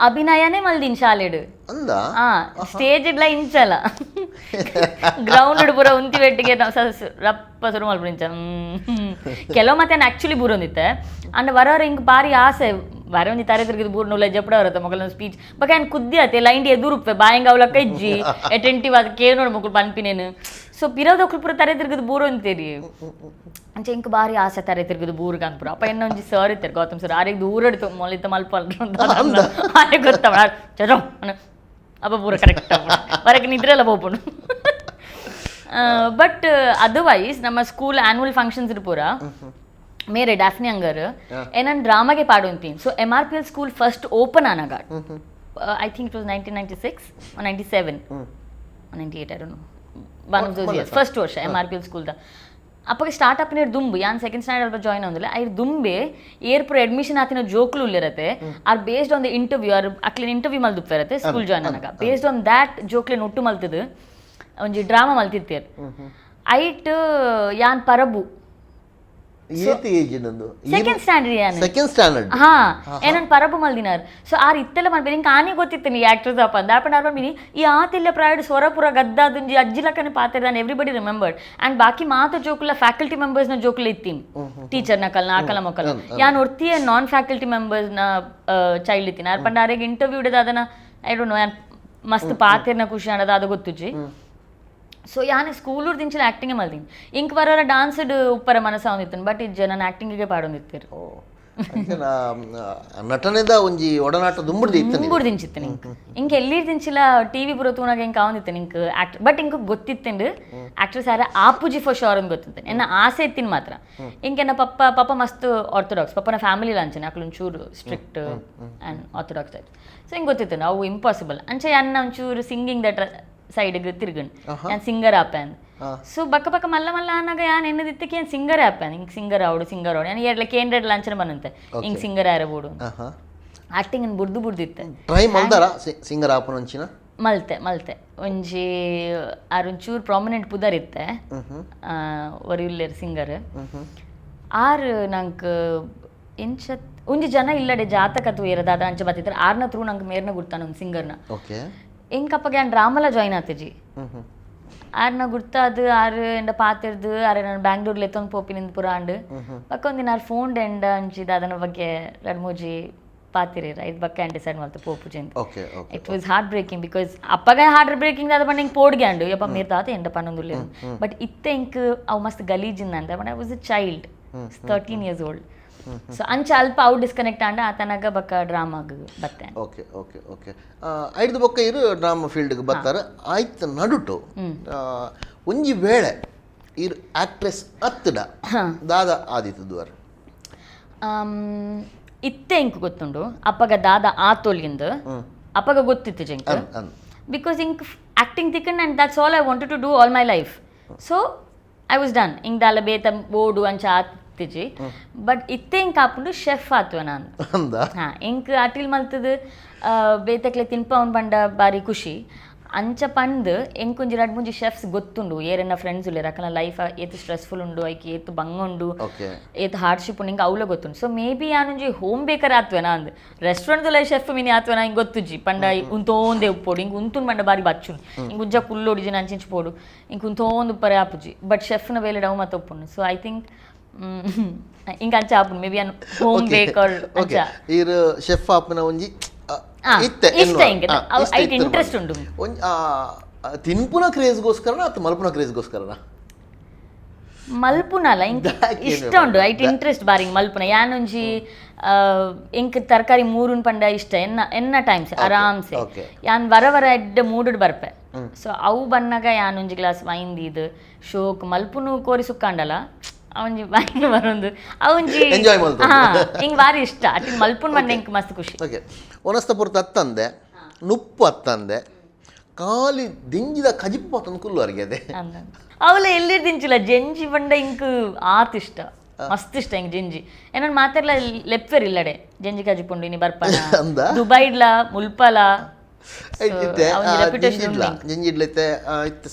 ಅಭಿನಯನೇ ಮಲ್ದಿನ್ ಶಾಲೆಡು ಅಂದ ಸ್ಟೇಜ್ ಇಡ್ಲ ಇಂಚಲ್ಲ ಗ್ರೌಂಡ್ ಪೂರ ಉಂತಿ ಬೆಟ್ಟಿಗೆ ರಪ್ಪ ಶುರು ಮಾಡ್ಬಿಡಿಂಚ ಕೆಲವು ಮತ್ತೆ ಆಕ್ಚುಲಿ ಬೂರೊಂದಿತ್ತೆ ಅಂಡ್ ವರವರ ಹಿಂಗೆ ಭಾರಿ ಆಸೆ ಬಾರಿ ಒಂಜಿ ತಾರೆ ತಿರುಗಿದು ಬೂರ್ ನುಲ್ಲ ಜಪ್ಪಡ ಬರುತ್ತೆ ಮೊಗಲ ಸ್ಪೀಚ್ ಬಕ ಏನು ಕುದ್ದಿ ಆತೆ ಲೈಂಡ್ ಎದುರುಪ್ಪೆ ಬಾಯಂಗ ಅವಲಕ್ಕ ಇಜ್ಜಿ ಅಟೆಂಟಿವ್ ಅದು ಕೇಳಿ ನೋಡಿ ಮಕ್ಕಳು ಪನ್ಪಿನೇನು ಸೊ ಪಿರೋದಕ್ಳು ಪೂರ ತಾರೆ ತಿರುಗಿದು ಬೂರು ಅಂತೀರಿ ಅಂಚೆ ಇಂಕ ಭಾರಿ ಆಸೆ ತಾರೆ ತಿರುಗಿದು ಬೂರ್ಗ ಅಂದ್ಪುರ ಅಪ್ಪ ಇನ್ನೊಂಜಿ ಸರ್ ಇರ್ತಾರೆ ಗೌತಮ್ ಸರ್ ಆರಿಗೆ ದೂರಡಿತು ಮೊಲಿತ ಮಲ್ಪ ಆರಿಗೆ ಗೊತ್ತವ ಚರೋ ಅಪ್ಪ ಪೂರ ಕರೆಕ್ಟ್ ಬರಕ್ಕೆ ನಿದ್ರೆ ಎಲ್ಲ ಹೋಗ್ಪುಂಡು ಬಟ್ ಅದರ್ವೈಸ್ ನಮ್ಮ ಸ್ಕೂಲ್ ಆ್ಯನ್ಯುವಲ್ ಫಂಕ್ಷನ್ಸ್ ಪೂರ ಮೇರೆ ಡ್ಯಾಫ್ನಿ ಅಂಗರ್ ಏನನ್ ಡ್ರಾಮಾಗೆ ಪಾಡು ಅಂತೀನಿ so MRPL school first open ಆನಾಗ I think it was 1996 or 97 98 I don't know one of those years first ವರ್ಷ MRPL ಸ್ಕೂಲ್ದ ಅಪ್ಪಗೆ ಸ್ಟಾರ್ಟಪ್ ನೀರು ದುಂಬು ಯಾನ್ ಸೆಕೆಂಡ್ ಸ್ಟ್ಯಾಂಡರ್ಡ್ ಅಲ್ಪ ಜಾಯ್ನ್ ಆಗೋದಿಲ್ಲ ಐದು ದುಂಬೆ ಏರ್ಪುರ ಅಡ್ಮಿಷನ್ ಆತಿನ ಜೋಕ್ಲು ಇಲ್ಲಿರತ್ತೆ are based on the interview ಆರ್ ಅಕ್ಲಿನ ಇಂಟರ್ವ್ಯೂ ಮಲ್ದುಪ್ಪ ಇರತ್ತೆ ಸ್ಕೂಲ್ ಜಾಯ್ನ್ ಆನಾಗ ಬೇಸ್ಡ್ ಆನ್ ದ್ಯಾಟ್ ಜೋಕ್ಲಿನ ಒಟ್ಟು ಮಲ್ತದು ಒಂಜಿ ಡ್ರಾಮಾ ಮಲ್ತಿತ್ತೇರು ಐಟ್ ಯಾನ್ ಪರಬು ಸೆಕೆಂಡ್ ಸ್ಟ್ಯಾಂಡರ್ಡ್ ಹಾ ಏನನ್ ಪರಬು ಮಲ್ದಿನಾರ್ ಸೊ ಆರ್ ಇತ್ತೆಲ್ಲ ಮಾಡ್ಬೇಕು ಹಿಂಗೆ ಆನೆ ಗೊತ್ತಿತ್ತು ನೀ ಆಕ್ಟರ್ಸ್ ಅಪ್ಪ ದಾಪಣ ಆರ್ಬಿನಿ ಈ ಆತಿಲ್ಲ ಪ್ರಾಯಡ್ ಸ್ವರಪುರ ಗದ್ದಾದುಂಜಿ ಅಜ್ಜಿಲಕ್ಕನೆ ಪಾತಿರ್ದಾನೆ ಎವ್ರಿಬಡಿ ರಿಮೆಂಬರ್ಡ್ ಅಂಡ್ ಬಾಕಿ ಮಾತ ಜೋಕುಲ ಫ್ಯಾಕಲ್ಟಿ ಮೆಂಬರ್ಸ್ನ ಜೋಕುಲ ಇತ್ತೀನಿ ಟೀಚರ್ ನಕಲ್ನ ಆಕಲ ಮಕ್ಕಳ ಯಾನ್ ಒರ್ತಿಯ ನಾನ್ ಫ್ಯಾಕಲ್ಟಿ ಮೆಂಬರ್ಸ್ನ ಚೈಲ್ಡ್ ಇತ್ತೀನಿ ಆರ್ ಪಂಡ ಆರೆಗೆ ಇಂಟರ್ವ್ಯೂ ಇಡದ ಅದನ್ನ ಐ ಡೋಂಟ್ ನೋ ಯಾನ್ ಮಸ್ತ್ ಪಾತಿರ್ನ ಖುಷಿ ಅನ್ನೋದು ಅದು ಗೊತ್ತುಜಿ ಸೊ ಯಾನೆ ಸ್ಕೂಲೂರ್ ದಿಂಚಲ ಆ್ಯಕ್ಟಿಂಗೇ ಮಲ್ತೀನಿ ಇಂಕ್ ಬರೋರ ಡಾನ್ಸ್ಡ್ ಉಪ್ಪರ ಮನಸ್ಸು ಅವನಿತ್ತು ಬಟ್ ಇದು ನಾನು ಆ್ಯಕ್ಟಿಂಗಿಗೆ ಪಾಡೊಂದಿರ್ತೀರಿ ನಟನೆದ ಒಂಜಿ ಒಡನಾಟ ದುಂಬುಡ್ದು ಇತ್ತು ಮುಂಬುಡು ದಿಂಚಿತ್ತು ನಿಂಗೆ ಇಂಕ ಎಲ್ಲಿ ದಿಂಚಿಲ್ಲ ಟಿವಿ ಬರೋ ತೂನಾಗ ಇಂಕ ಅವಂದಿತ್ತು ನಿಂಗೆ ಆಕ್ಟರ್ ಬಟ್ ಇಂಕ ಗೊತ್ತಿತ್ತಂಡು ಆಕ್ಟ್ರೆಸ್ ಯಾರ ಆಪುಜಿ ಫಾರ್ ಶೋರ್ ಅಂತ ಗೊತ್ತಿತ್ತು ಎನ್ನ ಆಸೆ ಎತ್ತಿನ ಮಾತ್ರ ಇಂಕೆನ್ನ ಪಪ್ಪ ಮಸ್ತ್ ಆರ್ಥೋಡಾಕ್ಸ್ ಪಪ್ಪನ ಫ್ಯಾಮಿಲಿ ಅಂಚನೆ ಅಕ್ಲು ಒಂಚೂರು strict and orthodox type so ಹಿಂಗೆ ಗೊತ್ತಿತ್ತು ಅವು ಇಂಪಾಸಿಬಲ್ ಅಂಚೆ ಅನ್ನ ಒಂಚೂರು ಸಿಂಗಿಂಗ್ ದಟ್ ಸೈಡ್ಗೆ ತಿರ್ಗಂಡು ನಾನು ಸಿಂಗರ್ ಆಪೇನ್ ಸೊ ಬಕ್ಕ ಮಲ್ಲ ಅನ್ನಾಗ ಯಾನ್ ಎನ್ನದಿತ್ತಕ್ಕೆ ಏನು ಸಿಂಗರ್ ಆಪೇನ್ ಹಿಂಗೆ ಸಿಂಗರ್ ಆವಡು ನಾನು ಎರಡ್ಲಕ್ಕೆ ಏನ್ರೆಡ್ ಲಾಂಚನೆ ಬಂದಂತೆ ಹಿಂಗೆ ಸಿಂಗರ್ ಯಾರಬೋಡು ಆಕ್ಟಿಂಗ್ ಅನ್ನು ಬುಡ್ದಿತ್ತೆ ಟ್ರೈ ಮಾಡ್ದಾರ ಸಿಂಗರ್ ಆಪನ ಒಂಚಿನ ಮಲ್ತೆ ಒಂಜಿ ಒಂಚೂರು ಪ್ರಾಮಿನೆಂಟ್ ಪುದರ್ ಇತ್ತೆ ಒರಿಯುಲ್ಲೇರ್ ಸಿಂಗರ್ ಆರು ನಂಗೆ ಎಂಚತ್ ಒಂಜಿ ಜನ ಇಲ್ಲಡೆ ಜಾತಕತ್ತು ಏರದಾದ ಅಂಚೆ ಬತ್ತಿದ್ರೆ ಆರ್ನ ತ್ರೂ ನಂಗೆ ಮೇರ್ನ ಗುರ್ತಾನ ಒಂದು ಸಿಂಗರ್ನ ಎಂಕಪ್ಪಗೆ ನಾನು ಡ್ರಾಮಲ ಜಾಯ್ನ್ ಆತಜಿ ಆರ್ನ ಗುರ್ತಾದು ಆರು ಎಂಡ ಪಾತಿರ್ದು ಆರೆ ನಾನು ಬ್ಯಾಂಗ್ಳೂರ್ಲಿ ಎತ್ತೊಂದು ಪೋಪಿನಿಂದ ಪುರಾಂಡು ಬಕ್ಕೊಂದಿನ ಆರು ಫೋನ್ ಎಂಡ ಅಂಚಿದ ಅದನ್ನ ಬಗ್ಗೆ ಎರಡು ಮೂಜಿ ಪಾತಿರೀರ ಇದು ಬಕ್ಕ ಆ್ಯಂಡ್ ಡಿಸೈಡ್ ಮಾಡ್ತು ಪೋಪುಜಿ ಅಂತ it was heart breaking because ಅಪ್ಪಗೆ ಹಾರ್ಟ್ ಬ್ರೇಕಿಂಗ್ ಅದು ಪಂಡ ಹಿಂಗೆ ಪೋಡ್ಗ್ಯಾಂಡು ಯಪ್ಪ ಮೀರ್ ತಾತ ಎಂಡ ಪನ್ನೊಂದುಲ್ಲೆ ಬಟ್ ಇತ್ತೆ ಇಂಕ್ ಅವು ಮಸ್ತ್ ಗಲೀಜಿಂದ ಅಂತ but I was a child 13 years old so ಅಂಚ ಅಲ್ಪ ಅವು ಡಿಸ್ಕನೆಕ್ಟ್ ಆಂಡ ಆತನಾಗ ಬಕ್ಕ ಡ್ರಾಮಾಗ ಬತ್ತೆ ಓಕೆ ಐದು ಬೊಕ್ಕ ಇರು ಡ್ರಾಮಾ ಫೀಲ್ಡ್ಗೆ ಬರ್ತಾರೆ ಆಯ್ತು ನಡುಟು ಒಂಜಿ ವೇಳೆ ಇರು ಆಕ್ಟ್ರೆಸ್ ಹತ್ತಡ ದಾದ ಆದಿತ್ತು ದ್ವಾರ ಇತ್ತೆ ಇಂಕ್ ಗೊತ್ತುಂಡು ಅಪ್ಪಗ ದಾದ ಆತೋಲ್ಗಿಂದ ಅಪ್ಪಗ ಗೊತ್ತಿತ್ತು ಜಂಕ್ ಬಿಕಾಸ್ ಇಂಕ್ ಆಕ್ಟಿಂಗ್ ತಿಕ್ಕಂಡ್ and that's all I wanted to do all my life so I was done ಇಂಕ್ ದಾಲ ಬೇತ ಬೋಡು ಅಂಚ ಆತಿಜಿ ಬಟ್ ಇತ್ತೆ ಇಂಕ್ ಆಪುಂಡು ಶೆಫ್ ಆತ್ವ ನಾನು ಇಂಕ್ ಅಟಿಲ್ ಮಲ್ತದ ಬೇತಕ್ಲೆ ತಿನ್ಪ ಅವ್ನು ಬಂಡ ಬಾರಿ ಖುಷಿ ಅಂಚ ಪಂದು ಎಂಕೊಂಜಿ ಎರಡು ಮುಂಜಿ ಶೆಫ್ಸ್ ಗೊತ್ತುಂಡು ಏರೆನ್ನ ಫ್ರೆಂಡ್ಸ್ ಉಲ್ಲೇರು ಅಕ್ಕನ ಲೈಫ್ ಏತು ಸ್ಟ್ರೆಸ್ಫುಲ್ ಉಂಡು ಐಕೆ ಏತು ಬಂಗುಂಡು ಏತು ಹಾರ್ಡ್ಶಿಪ್ ಉಂಡು ಹಿಂಗೆ ಅವಲ ಗೊತ್ತುಂಡು ಸೊ ಮೇ ಬಿ ಯಾನೊಂಜಿ ಹೋಮ್ ಬೇಕರ್ ಆತ್ವೇನಾ ಅಂದ್ ರೆಸ್ಟೋರೆಂಟ್ದಲ್ಲ ಶೆಫ್ ಮಿನಿ ಆತ್ವೇನಾ ಹಿಂಗೆ ಗೊತ್ತುಜಿ ಪಂಡ ಉಂತೋಂದೆ ಉಪ್ಪೋಡು ಹಿಂಗೆ ಉಂತುನ್ ಬಂಡ ಬಾರಿ ಬಚ್ಚುಂಡು ಹಿಂಗೆ ಉಜ್ಜ ಕುಲ್ಲೋಡಿಜಿ ನಂಚಿಂಚು ಪೋಡು ಹಿಂಗೆ ಉಂತೋಂದು ಉಪ್ಪರೆ ಆಪುಜಿ ಬಟ್ ಶೆಫ್ನ ಬೇಲೆ ಡವ್ ಮತ್ತೆ ಒಪ್ಪುಂಡು ಸೊ ಐ ಥಿಂಕ್ ಹಿಂಗೆ ಅಂಚ ಆಪುಂಡು ಮೇ ಬಿ ಯಾನು ಹೋಮ್ ಬೇಕರ್ ಅಂಚ ಇರು ಶೆಫ್ ಆಪನ ಒಂಜಿ ಇಂಟ್ರೆಸ್ಟ್ ಉಂಟು ತಿನ್ಪುನ ಕ್ರೇಜ್ಗೋಸ್ಕರನ ಅಥವಾ ಮಲ್ಪುನ ಕ್ರೇಜ್ಗೋಸ್ಕರನ ಮಲ್ಪುನಲ್ಲ ಇಂಕ ಇಷ್ಟ ಉಂಡು ಐಟ್ ಇಂಟ್ರೆಸ್ಟ್ ಬಾರಿ ಮಲ್ಪುನ ಯಾನೊಂಜಿ ಇಂಕ್ ತರಕಾರಿ ಮೂರುನ್ ಪಂಡ ಇಷ್ಟ ಎನ್ನ ಟೈಮ್ಸ್ ಆರಾಮ್ಸೆ ಯಾನ್ ವರ ಎಡ್ಡೆ ಮೂಡುಡ್ ಬರ್ಪೆ ಸೊ ಅವು ಬನ್ನಾಗ ಯಾನೊಂಜಿ ಗ್ಲಾಸ್ ವೈನ್ ದೀದ್ ಶೋಕ್ ಮಲ್ಪುನು ಕೋರಿ ಸುಕ್ಕಾಂಡಲ್ಲ ಅವಂಜಿ ವೈನ್ ಬರೋದು ಅವಂಜಿ ಹಿಂಗೆ ಬಾರಿ ಇಷ್ಟ ಅಟ್ ಮಲ್ಪುನ್ ಬಂದ ಇಂಕ್ ಮಸ್ತ್ ಖುಷಿ ಒನಸ್ತಪುರತ ಹತ್ತಂದೆ ನುಪ್ಪು ಹತ್ತಂದೆ ಕಾಲಿ ದಿಂಜಿದ ಕಜಿಪ್ಪು ಹತ್ತಂದು ಕುಲ್ಲು ಅರ್ಗೆದೆ ಅವಳ ಎಲ್ಲಿ ದಿಂಚಿಲ್ಲ ಜಂಜಿ ಬಂಡ ಇಂಕ್ ಆತ್ ಇಷ್ಟ ಮಸ್ತ್ ಇಷ್ಟ ಹಿಂಗೆ ಜಂಜಿ ಏನನ್ ಮಾತಾಡ್ಲ ಲೆಪ್ಫೆರ್ ಇಲ್ಲಡೆ ಜಂಜಿ ಕಜಿಪ್ಪುಂಡು ಇನಿ ಬರ್ಪನ ದುಬೈಡ್ಲ ಮುಲ್ಪಲ ಜಂಜಿಡ್ಲೈತೆ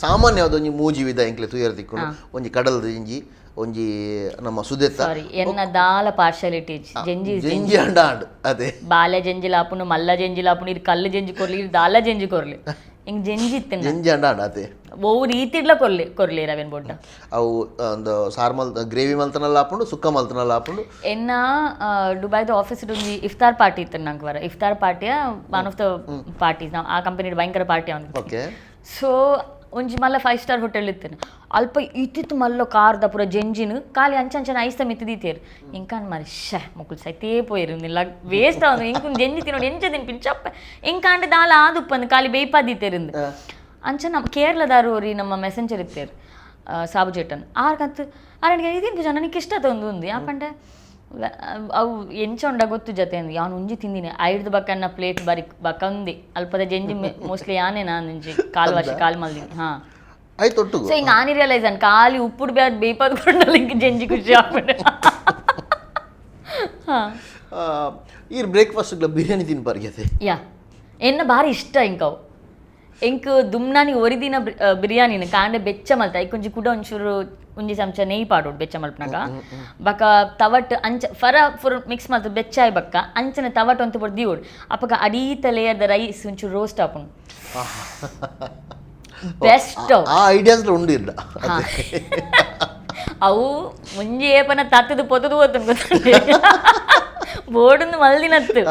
ಸಾಮಾನ್ಯವಾದ ಒಂಜಿ ಮೂಜಿ ವಿಧ ಇಂಕ್ಲೆ ತುಯರ್ ತಿಕ್ಕೊಂಡು ಒಂಜಿ ಕಡಲದ ಜಿಂಜಿ ಒಂಜಿ ನಮ್ಮ ಸುದೆತ್ತ ಎನ್ನ ದಾಲ ಪಾರ್ಶಾಲಿಟಿ ಜಂಜಿ ಅಂಡ ಅದೇ ಬಾಲ್ಯ ಜಂಜಿ ಲಾಪುನು ಮಲ್ಲ ಜಂಜಿ ಲಾಪುನು ಇದು ಕಲ್ಲು ಜಂಜಿ ಕೊರ್ಲಿ ಇದು ದಾಲ ಜಂಜಿ ಕೊರ್ಲಿ ಹಿಂಗೆ ಜಂಜಿ ಇತ್ತು ಜಂಜಿ ಅಂಡ ಅದೇ ಓ ರೀತಿಡ್ಲ ಕೊರ್ಲಿ ರವೇನ್ ಬೊಡ್ಡ ಅವು ಒಂದು ಸಾರ್ ಗ್ರೇವಿ ಮಲ್ತನಲ್ಲ ಹಾಕೊಂಡು ಸುಕ್ಕ ಮಲ್ತನಲ್ಲ ಹಾಕೊಂಡು ಎನ್ನ ದುಬೈದ ಆಫೀಸ್ ಒಂಜಿ ಇಫ್ತಾರ್ ಪಾರ್ಟಿ ಇತ್ತು ನಂಗೆ ವರ ಇಫ್ತಾರ್ ಪಾರ್ಟಿಯ ಒನ್ ಆಫ್ ದ ಪಾರ್ಟೀಸ್ ನಾವು ಆ ಕಂಪನಿ ಭಯಂಕರ ಪಾರ್ಟಿ ಅವ್ನು ಸೊ ಒಂಜಿ ಮಲ್ಲ 5 star ಹೋಟೆಲ್ ಇತ್ತೇನೆ ಅಲ್ಪ ಇತ್ತಿತ್ತು ಮಲ್ಲ ಕಾರ್ದ ಪೂರ ಜಂಜಿನ ಖಾಲಿ ಅಂಚಂಚನ ಐಸ್ತ ಮಿತ್ತಿದೀತೇರು ಇಂಕಾನ್ ಮಾರಿ ಮುಕ್ಕುಲ್ ಸೈತೇ ಪೋಯಿರುಂದಿಲ್ಲ ವೇಸ್ಟ್ ಅವನು ಇಂಕು ಜಂಜಿ ತಿನ್ನೋಡು ಎಂಚದಿನ ಪಿಂಚಪ್ಪ ಇಂಕಾಂಡೆ ದಾಲ ಆದುಪ್ಪಂದು ಖಾಲಿ ಬೇಯ್ಪಾದಿತ್ತೇರಿಂದ ಅಂಚ ನಮ್ಮ ಕೇರಳದಾರು ಅವ್ರಿ ನಮ್ಮ ಮೆಸೆಂಜರ್ ಇತ್ತೇರು ಸಾಬು ಚೇಟನ್ ಆರ್ಗಂತ ಆರಣಿಗೆ ಇದಿನ ಜನ ನನಗೆ ಇಷ್ಟ ಒಂದು ಯಾಕಂಡೆ ಅವು ಎಂಚ ಉಂಡ ಗೊತ್ತು ಜೊತೆ ಅಂದ್ ಯಾನು ಉಂಜಿ ತಿಂದಿನಿ ಐಡ್ದು ಬಕ್ಕನ್ನ ಪ್ಲೇಟ್ ಬಾರಿ ಬಕ್ಕಂದಿ ಅಲ್ಪದ ಜಂಜಿ ಮೋಸ್ಟ್ಲಿ ಯಾನೇ ನಾನು ಇಂಜಿ ಕಾಲು ಮಲ್ದಿನಿ ಹಾಂ ಆಯ್ತು ಸೊ ಹಿಂಗೆ ಆನಿ ರಿಯಲೈಸ್ ಅನ್ ಖಾಲಿ ಉಪ್ಪುಡು ಬ್ಯಾದ್ ಬೇಯ್ಪದ್ಕೊಂಡಲ್ಲ ಹಿಂಗೆ ಜಂಜಿ ಖುಷಿ ಆಗ್ಬಿಟ್ಟೆ ಹಾಂ ಈ ಬ್ರೇಕ್ಫಾಸ್ಟ್ಗಳ ಬಿರಿಯಾನಿ ತಿನ್ಬಾರ್ಗೈತೆ ಯಾ ಎನ್ನ ಭಾರಿ ಇಷ್ಟ ಇಂಕವು ಎಂಕ್ ದುಮ್ನಾನಿ ಒರಿದಿನ ಬಿರಿಯಾನಿನ ಕಾಂಡೆ ಬೆಚ್ಚ ಮಲ್ತ ಐಕೊಂಜಿ ಕೂಡ ಒಂಚೂರು ಒಂಜಿ ಚಮಚ ನೆಯ್ ಪಾಡೋಡು ಬೆಚ್ಚ ಮಲ್ಪನಾಗ ಬಕ ತವಟ್ ಅಂಚ ಫುರ್ ಮಿಕ್ಸ್ ಮಾಡ್ತು ಬೆಚ್ಚ ಆಯ್ ಬಕ್ಕ ಅಂಚನೆ ತವಟ್ ಅಂತ ಬಡ್ದು ದೀವೋಡು ಅಪ್ಪಗ ಅಡೀತ ಲೇಯರ್ದ ರೈಸ್ ಒಂಚೂರು ರೋಸ್ಟ್ ಹಾಕೊಂಡು ಬೆಸ್ಟ್ ಐಡಿಯಾಸ್ ಉಂಡಿಲ್ಲ ಅವು ಮುಂಜೆ ಏಪನ ತತ್ತದು ಪೊತ್ತದು ಓದ್ತು ಗೊತ್ತ ಬೋರ್ಡೊಂದು ಮಲ್ದಿನತ್ತು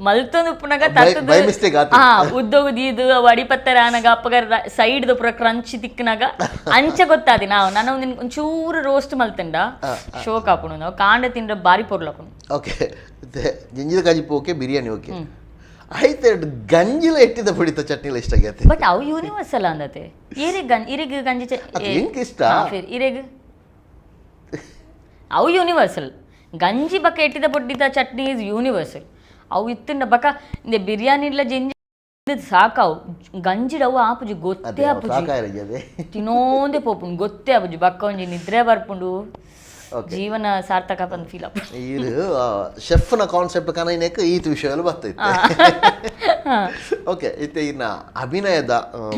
ಮಲ್ತೊಂದು ಉಪ್ಪುನಾಗ ಬೈ ಮಿಸ್ಟೇಕ್ ಆತು ಉದ್ದೋಗು ದೀದು ಅಡಿಪತ್ತರ ಅನಗ ಅಪ್ಪಗ ಸೈಡ್ದು ಪುರ ಕ್ರಂಚಿ ತಿಕ್ಕನಾಗ ಅಂಚೆ ಗೊತ್ತಾದಿ ನಾನು ಒಂಚೂರು ರೋಸ್ಟ್ ಮಲ್ತಂಡ ಶೋ ಕಾಪುಣು ನಾವು ಕಾಂಡ ತಿಂಡ್ರೆ ಬಾರಿ ಪೊರ್ಲಪುಣು ಓಕೆ ಜಂಜಿದ ಕಾಜಿಪ್ಪು ಓಕೆ ಬಿರಿಯಾನಿ ಓಕೆ అయితే ಗಂಜಿಲ ಎಟ್ಟಿದ ಪುಡಿತ ಚಟ್ನಿಲ ಇಷ್ಟ ಆಗೈತೆ ಬಟ್ ಅವು ಯೂನಿವರ್ಸಲ್ ಅಂದತೆ ಇರಿಗೆ ಗಂಜಿ ಹೆಂಗೆ ಇಷ್ಟ ಇರೆಗ್ ಅವು ಯೂನಿವರ್ಸಲ್ ಗಂಜಿ ಬಕ್ಕ ಎಟ್ಟಿದ ಪುಡಿತ ಚಟ್ನಿ ಇಸ್ ಯೂನಿವರ್ಸಲ್ ಅವು ಇತ್ತಿಂಡ ಬಕ್ಕ ಇಂದೆ ಬಿರಿಯಾನಿಲ ಜಂಜಿ ಸಾಕಾವು ಗಂಜಿಡವು ಆಪುಜಿ ಗೊತ್ತೇ ಆಪುಜಿ ತಿನ್ನೋಂದೆ ಪೋಪುಂಡು ಗೊತ್ತೇ ಆಪುಜಿ ಬಕ್ಕ ಒಂಜಿ ನಿದ್ರೆ ಬರ್ಪುಂಡು ಜೀವನ ಸಾರ್ಥಕ ಬಂದು ಫೀಲ್ ಆಪ ಇದು ಶೆಫ್ನ ಕಾನ್ಸೆಪ್ಟ್ ಕನೈನೇಕ ಈತ ವಿಷಯದಲ್ಲಿ ಬರ್ತೈತೆ ಓಕೆ ಇತ್ತೆ ಇನ್ನ ಅಭಿನಯದ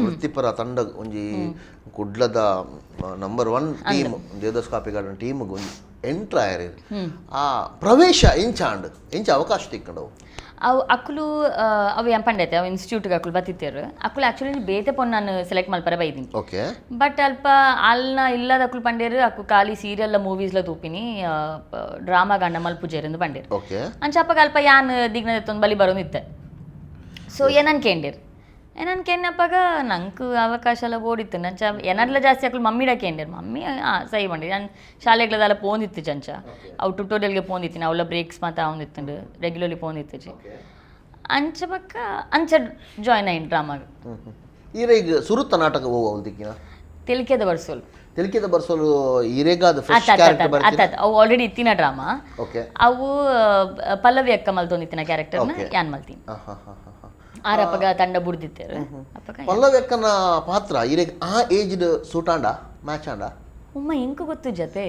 ವೃತ್ತಿಪರ ತಂಡ ಒಂಜಿ ಕುಡ್ಲದ ನಂಬರ್ 1 ಟೀಮ್ ದೇವದಾಸ್ ಕಾಪಿ ಗಾರ್ಡನ್ ಟೀಮ್ ಒಂಜಿ ಎಂಟ್ರ್ ಆಯರ್ ಆ ಪ್ರವೇಶ ಎಂಚ ಅವಕಾಶ ತಿಕ್ಕಂಡವು ಅವು ಅಕ್ಕಲು ಅವು ಏನು ಪಂಡೈತೆ ಅವು ಇನ್ಸ್ಟಿಟ್ಯೂಟ್ಗೆ ಅಕ್ಕಲು ಬತ್ತಿತ್ತೇರು ಅಕ್ಕಲು ಆ್ಯಕ್ಚುಲಿ ಬೇತೆ ಪೊನ್ ನಾನು ಸೆಲೆಕ್ಟ್ ಮಲ್ಪರ ಬೈದೀನಿ ಓಕೆ ಬಟ್ ಅಲ್ಪ ಅಲ್ನ ಇಲ್ಲದ ಅಕ್ಕಲು ಪಂಡೇರು ಅಕ್ಕು ಖಾಲಿ ಸೀರಿಯಲ್ ಮೂವೀಸ್ಲ ತೂಪಿನಿ ಡ್ರಾಮಾ ಗಂಡ ಮಲ್ಪುಜೇರಿಂದ ಪಂಡೇರು ಓಕೆ ಅಂಚಪ್ಪಗ ಅಲ್ಪ ಯಾನ್ ದಿಗ್ನ ತೊಂದು ಬಲಿ ಬರೋನಿತ್ತೆ ಸೊ ಏನನ್ ಕೇಂಡೇರು ಏನನ್ ಕೇನ್ನಪ್ಪಗ ನಂಗೆ ಅವಕಾಶ ಎಲ್ಲ ಓಡಿತ್ತು ನಂಚ ಏನರ್ಲ ಜಾಸ್ತಿ ಅಕ್ಕಲು ಮಮ್ಮಿಡ ಕೇಂಡೇರು ಮಮ್ಮಿ ಸೈ ಮಾಡಿ ನಾನು ಶಾಲೆಗಳದೆಲ್ಲ ಪೋಂದಿತ್ತು ಚಂಚ ಅವು ಟ್ಯುಟೋರಿಯಲ್ಗೆ ಪೋಂದಿತ್ತೀನಿ ಅವಳ ಬ್ರೇಕ್ಸ್ ಮಾತ್ರ ಅವನಿತ್ತು ರೆಗ್ಯುಲರ್ಲಿ ಪೋಂದಿತ್ತು ಅಂಚ ಪಕ್ಕ ಅಂಚ ಜಾಯ್ನ್ ಆಯ್ತು ಡ್ರಾಮಾಗ ಈಗ ಸುರುತ್ತ ನಾಟಕ ಹೋಗ್ದಿಕ್ಕಿನ ತಿಲ್ಕೆದ ಬರ್ಸೋಲು ಈರೇಗಾದ ಫ್ರೆಶ್ ಕ್ಯಾರೆಕ್ಟರ್ ಅತ್ತ ಅವು ಆಲ್ರೆಡಿ ಇತ್ತಿನ ಡ್ರಾಮಾ ಓಕೆ ಅವು ಪಲ್ಲವಿ ಅಕ್ಕ ಮಲ್ತೊಂದಿತ್ತಿನ ಕ್ಯಾರೆಕ್ಟರ್ನ ಯಾನ್ ಮಲ್ತೀನಿ ಆರಪ್ಪಗ ತಂಡ ಬುಡ್ದಿತ್ತೇರು ಪಲ್ಲವಿ ಅಕ್ಕನ ಪಾತ್ರ ಈರೇಗ ಆ ಏಜ್ಡ್ ಸೂಟಾಂಡ ಮ್ಯಾಚ್ ಆಂಡ ಉಮ್ಮ ಇಂಕು ಗೊತ್ತು ಜತೆ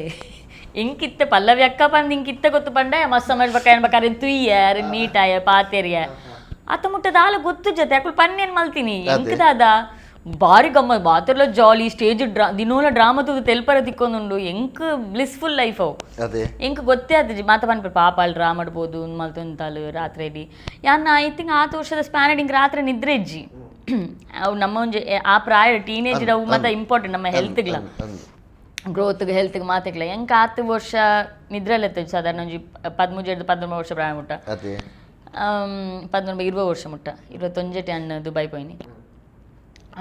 ಇಂಕಿತ್ತೆ ಪಲ್ಲವಿ ಅಕ್ಕ ಪಂದ್ ಇಂಕಿತ್ತೆ ಗೊತ್ತು ಪಂಡ ಮಸ್ತ್ ಮಾಡ್ಬೇಕಾ ಏನ್ಬೇಕಾದ್ರೆ ತುಯ್ಯ ನೀಟಾಯ ಪಾತೇರಿಯ ಅತ್ತ ಮುಟ್ಟದ ಆಲ ಗೊತ್ತು ಜತೆ ಅಕ್ಕಳು ಪನ್ನೇನು ಮಲ್ತೀನಿ ಎಂಕದಾದ ಭಾರಿ ಗಮ್ಮತ್ ಬಾತ್ರಲ್ಲ ಜಾಲಿ ಸ್ಟೇಜ್ ದಿನೋಲ ಡ್ರಾಮಾ ತೂದು ತೆಲ್ಪರ ತಿಕ್ಕೊಂದುಂಡು ಎಂಕ್ ಬ್ಲಿಸ್ಫುಲ್ ಲೈಫ್ ಅವು ಎಂಕ್ ಗೊತ್ತೇ ಆತಜಿ ಮಾತ ಪನ್ಪೆ ಪಾಪ ಅಲ್ಲಿ ಡ್ರಾ ಮಾಡ್ಬೋದು ಮಲ್ತೊಂತಾಲು ರಾತ್ರಿ ಯಾನ್ ಐ ಥಿಂಕ್ 8 ವರ್ಷದ ಸ್ಪ್ಯಾನ್ ಇಂಕ್ ರಾತ್ರಿ ನಿದ್ರೆ ಇಜ್ಜಿ ಅವು ನಮ್ಮ ಒಂಜಿ ಆ ಪ್ರಾಯ ಟೀನೇಜ್ ಅವು ಮಾತ್ರ ಇಂಪಾರ್ಟೆಂಟ್ ನಮ್ಮ ಹೆಲ್ತ್ಗ್ಲ ಗ್ರೋತ್ಗೆ ಹೆಲ್ತ್ಗೆ ಮಾತೆಗ್ಲ ಎಂಕ್ 8 ವರ್ಷ ನಿದ್ರೆಲೆತ್ತ ಸಾಧಾರಣ ಒಂಜಿ 13 ವರ್ಷ ಪ್ರಾಯ ಮುಟ್ಟ 20 ವರ್ಷ ಮುಟ್ಟ 21 ಅನ್ನ ದುಬೈ ಪೋಯ್ನಿ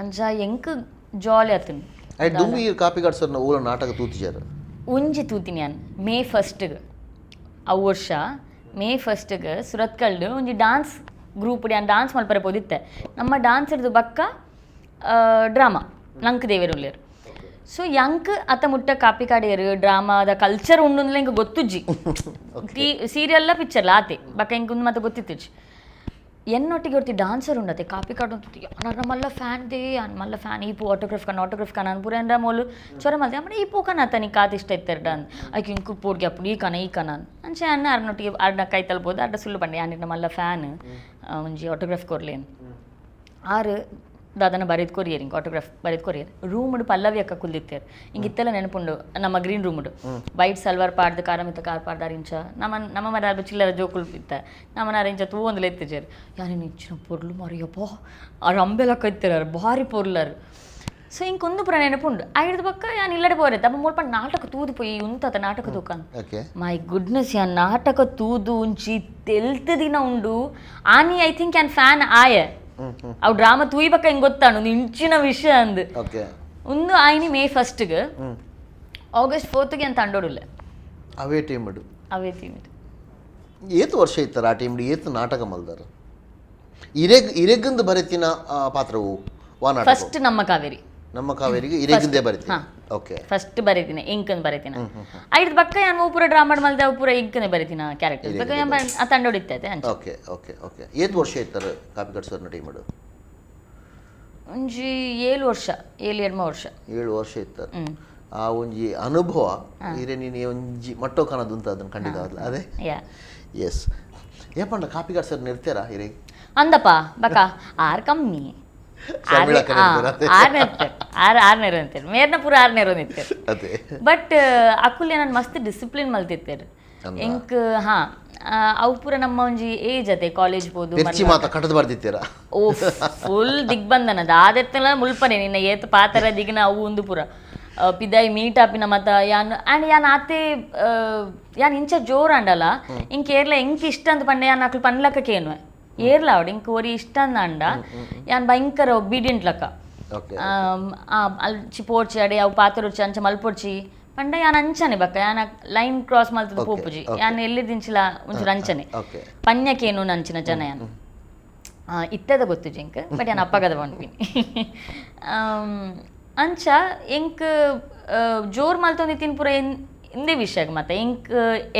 ಅಂಚ ಎಂಕ್ ಜಾಲಿ ಆತನು ದುಂಬಿ ಕಾಪಿ ಗಾಡ್ಸರ್ನ ಊರ ನಾಟಕ ತೂತಿಜಾರ ಒಂಜಿ ತೂತಿನಿ ನಾನು ಮೇ 1ಗೆ ಅವು ವರ್ಷ ಮೇ 1ಗೆ ಸುರತ್ಕಲ್ಡು ಒಂಜಿ ಡಾನ್ಸ್ ಗ್ರೂಪ್ ನಾನು ಡಾನ್ಸ್ ಮಲ್ಪರೆ ಪೋದಿತ್ತೆ ನಮ್ಮ ಡಾನ್ಸ್ ಹಿಡಿದು ಬಕ್ಕ ಡ್ರಾಮಾ ನಂಕ್ ದೇವೇರು ಉಳ್ಳೇರು ಸೊ ಯಂಕ್ ಅತ್ತ ಮುಟ್ಟ ಕಾಪಿ ಕಾಡಿಯರು ಡ್ರಾಮಾದ ಕಲ್ಚರ್ ಉಂಡು ಇಂಕ ಗೊತ್ತುಜ್ಜಿ ಸೀರಿಯಲ್ಲ ಪಿಕ್ಚರ್ಲ ಆತೆ ಬಕ್ಕ ಇಂಕ ಒಂದು ಮತ್ತೆ ಗೊತ್ತಿತ್ತುಜ್ಜಿ ಎನ್ನೊಟ್ಟಿಗೆ ಹೊರ್ತಿ ಡಾನ್ಸರ್ ಉಂಡತೆ ಕಾಪಿ ಕಾರ್ಡ್ ಅಂತ ಯಾರು ಮಲ್ಲ ಫ್ಯಾನ್ ದೇ ಮಲ್ಲ ಫ್ಯಾನ್ ಈ ಪೂ ಆಟೋಗ್ರಾಫ್ ಕನ ಪೂರ ಎಂದ್ರ ಮೋಲು ಚೊರ ಮಲ್ತೆ ಅಮ್ಮ ಈ ಪೂ ಕನ ತನಿ ಕಾತ್ ಇಷ್ಟ ಇತ್ತರ ಡಾನ್ ಆಯ್ಕೆ ಇಂಕು ಪೂರ್ಗೆ ಅಪ್ಪು ಈ ಕನ ಅಂಚೆ ಅನ್ನ ಅರ್ನೊಟ್ಟಿಗೆ ಅರ್ನ ಕೈ ತಲ್ಬೋದು ಅಡ್ಡ ಸುಳ್ಳು ಬಂಡೆ ಯಾನಿನ ಮಲ್ಲ ಫ್ಯಾನ್ ಒಂಜಿ ಆಟೋಗ್ರಾಫ್ ಕೊರ್ಲೇನು ಆರು ದಾದನ ಬರೆದು ಕೊರಿಯರ್ ಹಿಂಗೆ ಆಟೋಗ್ರಾಫ್ ಬರೆದು ಕೊರಿಯರ್ ರೂಮ್ಡು ಪಲ್ಲವಿ ಅಕ್ಕ ಕುಲ್ದಿತ್ತೇರು ಹಿಂಗೆ ಇತ್ತೆಲ್ಲ ನೆನಪುಂಡು ನಮ್ಮ ಗ್ರೀನ್ ರೂಮ್ಡು ವೈಟ್ ಸಲ್ವಾರ್ ಪಾಡ್ದು ಕಾರಮಿತ್ತ ಕಾರ್ ಪಾಡ್ದಾರ ಇಂಚ ನಮ್ಮ ಮರ ಚಿಲ್ಲರ ಜೋಕುಲ್ ಇತ್ತ ನಮ್ಮನ ಇಂಚ ತೂ ಒಂದು ಎತ್ತಿಜಾರು ಯಾರೇನು ಇಚ್ಚಿನ ಪೊರ್ಲು ಮರಿಯಪ್ಪ ಅವ್ರು ಅಂಬೆಲಕ್ಕ ಇತ್ತಿರಾರು ಭಾರಿ ಪೊರ್ಲಾರು ಸೊ ಹಿಂಗೆ ಒಂದು ಪುರ ನೆನಪುಂಡು ಐದು ಪಕ್ಕ ಯಾನ್ ಇಲ್ಲಡೆ ಪೋರೈತೆ ಅಪ್ಪ ಮುಲ್ಪ ನಾಟಕ ತೂದು ಪೋಯಿ ಉಂತತ ನಾಟಕ ತೂಕನ್ ಮೈ ಗುಡ್ನೆಸ್ ಯಾನ್ ನಾಟಕ ತೂದು ಉಂಚಿ ತೆಲ್ತ ದಿನ ಉಂಡು ಆನಿ ಐ ಥಿಂಕ್ ಯಾನ್ ಫ್ಯಾನ್ ಆಯ ಅವು ಡ್ರಾಮಾ ತೂಯಿ ಬಕ್ಕ ಹಿಂಗೆ ಗೊತ್ತಾನು ಒಂದು ಇಂಚಿನ ವಿಷಯ ಅಂದು ಒಂದು ಆಯ್ನಿ ಮೇ 1ಗೆ ಆಗಸ್ಟ್ 4ಗೆ ಅಂತ ಅಂಡೋಡಿಲ್ಲ ಅವೇ ಟೀಮ್ ಏತು ವರ್ಷ ಇತ್ತರ ಆ ಟೀಮ್ ಏತು ನಾಟಕ ಮಲ್ದಾರ ಇರೆಗಂದು ಬರೆತಿನ ಪಾತ್ರವು ಫಸ್ಟ್ ನಮ್ಮ ಕಾವೇರಿಗೆ ಇರೆಗಂದೇ ಬರೆತಿ ಓಕೆ ಫಸ್ಟ್ ಬರೀತೀನಿ ಇಂಕನ್ ಬರೀತೀನಿ ಐದು ಬಕ್ಕ ಯಾನ್ ಪೂರ ಡ್ರಾಮಾ ಮಲ್ದೆ ಅವು ಪೂರ ಇಂಕನೆ ಬರೀತೀನಿ ಕ್ಯಾರೆಕ್ಟರ್ ಬಕ್ಕ ಆ ತಂಡ ಹೊಡಿತೈತೆ ಓಕೆ ಓಕೆ ಓಕೆ ಏತು ವರ್ಷ ಇತ್ತರ ಕಾಪಿ ಕಟ್ಸೋರ್ನ ಟೀಮ್ ಮಾಡು ಒಂಜಿ 7 ವರ್ಷ 7 ವರ್ಷ ಇತ್ತ ಆ ಒಂಜಿ ಅನುಭವ ಇರೆ ನೀನು ಒಂಜಿ ಮಟ್ಟೋ ಕಾಣದುಂತ ಅದನ್ನು ಖಂಡಿತ ಅದೇ ಎಸ್ ಏಪಂಡ ಕಾಪಿ ಕಟ್ಸೋರ್ನ ಇರ್ತೀರಾ ಇರೆ ಅಂದಪ್ಪ ಬಕ್ಕ ಆರ್ ಕಮ್ಮಿ ಆರ್ನೇರು ಅಂತೇಳಿ ಮೇರ್ನ ಪೂರ ಆರ್ನೇರು ನಿಂತೇರು ಬಟ್ ಅಕ್ಕುಲ್ಯ ನಾನು ಮಸ್ತ್ ಡಿಸಿಪ್ಲಿನ್ ಮಲ್ತಿತ್ತೇರು ಎಂಕ್ ಅವು ಪೂರ ನಮ್ಮ ಒಂಜಿ ಏಜ್ ಅತೆ ಕಾಲೇಜ್ ಬೋದು ಓ ಫುಲ್ ದಿಗ್ಬಂಧನದ ಆದೆತ್ತಲ್ಲ ಮುಲ್ಪನೆ ನಿನ್ನ ಏತ್ ಪಾತರ ದಿಗಿನ ಅವು ಒಂದು ಪೂರ ಪಿದಾಯಿ ಮೀಟಾಪಿನ ಮತ ಯಾನ್ ಆತೆ ಯಾನ್ ಇಂಚ ಜೋರ್ ಅಂಡಲ್ಲ ಇಂಕ್ ಕೇರ್ಲ ಎಂಕ್ ಇಷ್ಟ ಅಂತ ಪಂಡೆ ಯಾನ್ ಅಕ್ಲು ಪನ್ಲಕ್ಕೇನು ಏರ್ಲಾವಡ್ ಇಂಕ ಒರಿ ಇಷ್ಟ ಅಂದ ಯಾನ್ ಭಯಂಕರ ಒಬೀಡಿಯಂಟ್ ಲಕ್ಕ ಓಕೆ ಅಲ್ಚಿ ಪೋಡ್ಚಿ ಅಡೆ ಅವು ಪಾತ್ರ వచ్చి ಅಂಚ ಮಲ್ಪೊಡ್ಚಿ ಪಂಡ ಯಾನ್ ಅಂಚನೆ ಬಕ್ಕ ಯಾನ ಲೈನ್ ಕ್ರಾಸ್ ಮಲ್ತದ ಪೋಪುಜಿ ಯಾನ್ ಎಲ್ಲಿ ದಿಂಚಿಲ ಒಂಚೂರು ಅಂಚನೆ ಓಕೆ ಪನ್ಯಕೇನು ನಂಚಿನ ಜನ ಯಾನ್ ಇತ್ತದ ಗೊತ್ತು ಜಿಂಕ್ ಬಟ್ ಯಾನ್ ಅಪ್ಪಗದ ಪನ್ಪಿನಿ ಅಂಚ ಎಂಕ್ ಜೋರ್ ಮಲ್ತೊಂದಿತ್ತಿನ ಪೂರ ಇಂದೇ ವಿಷಯ ಮತ್ತೆ ಇಂಕ್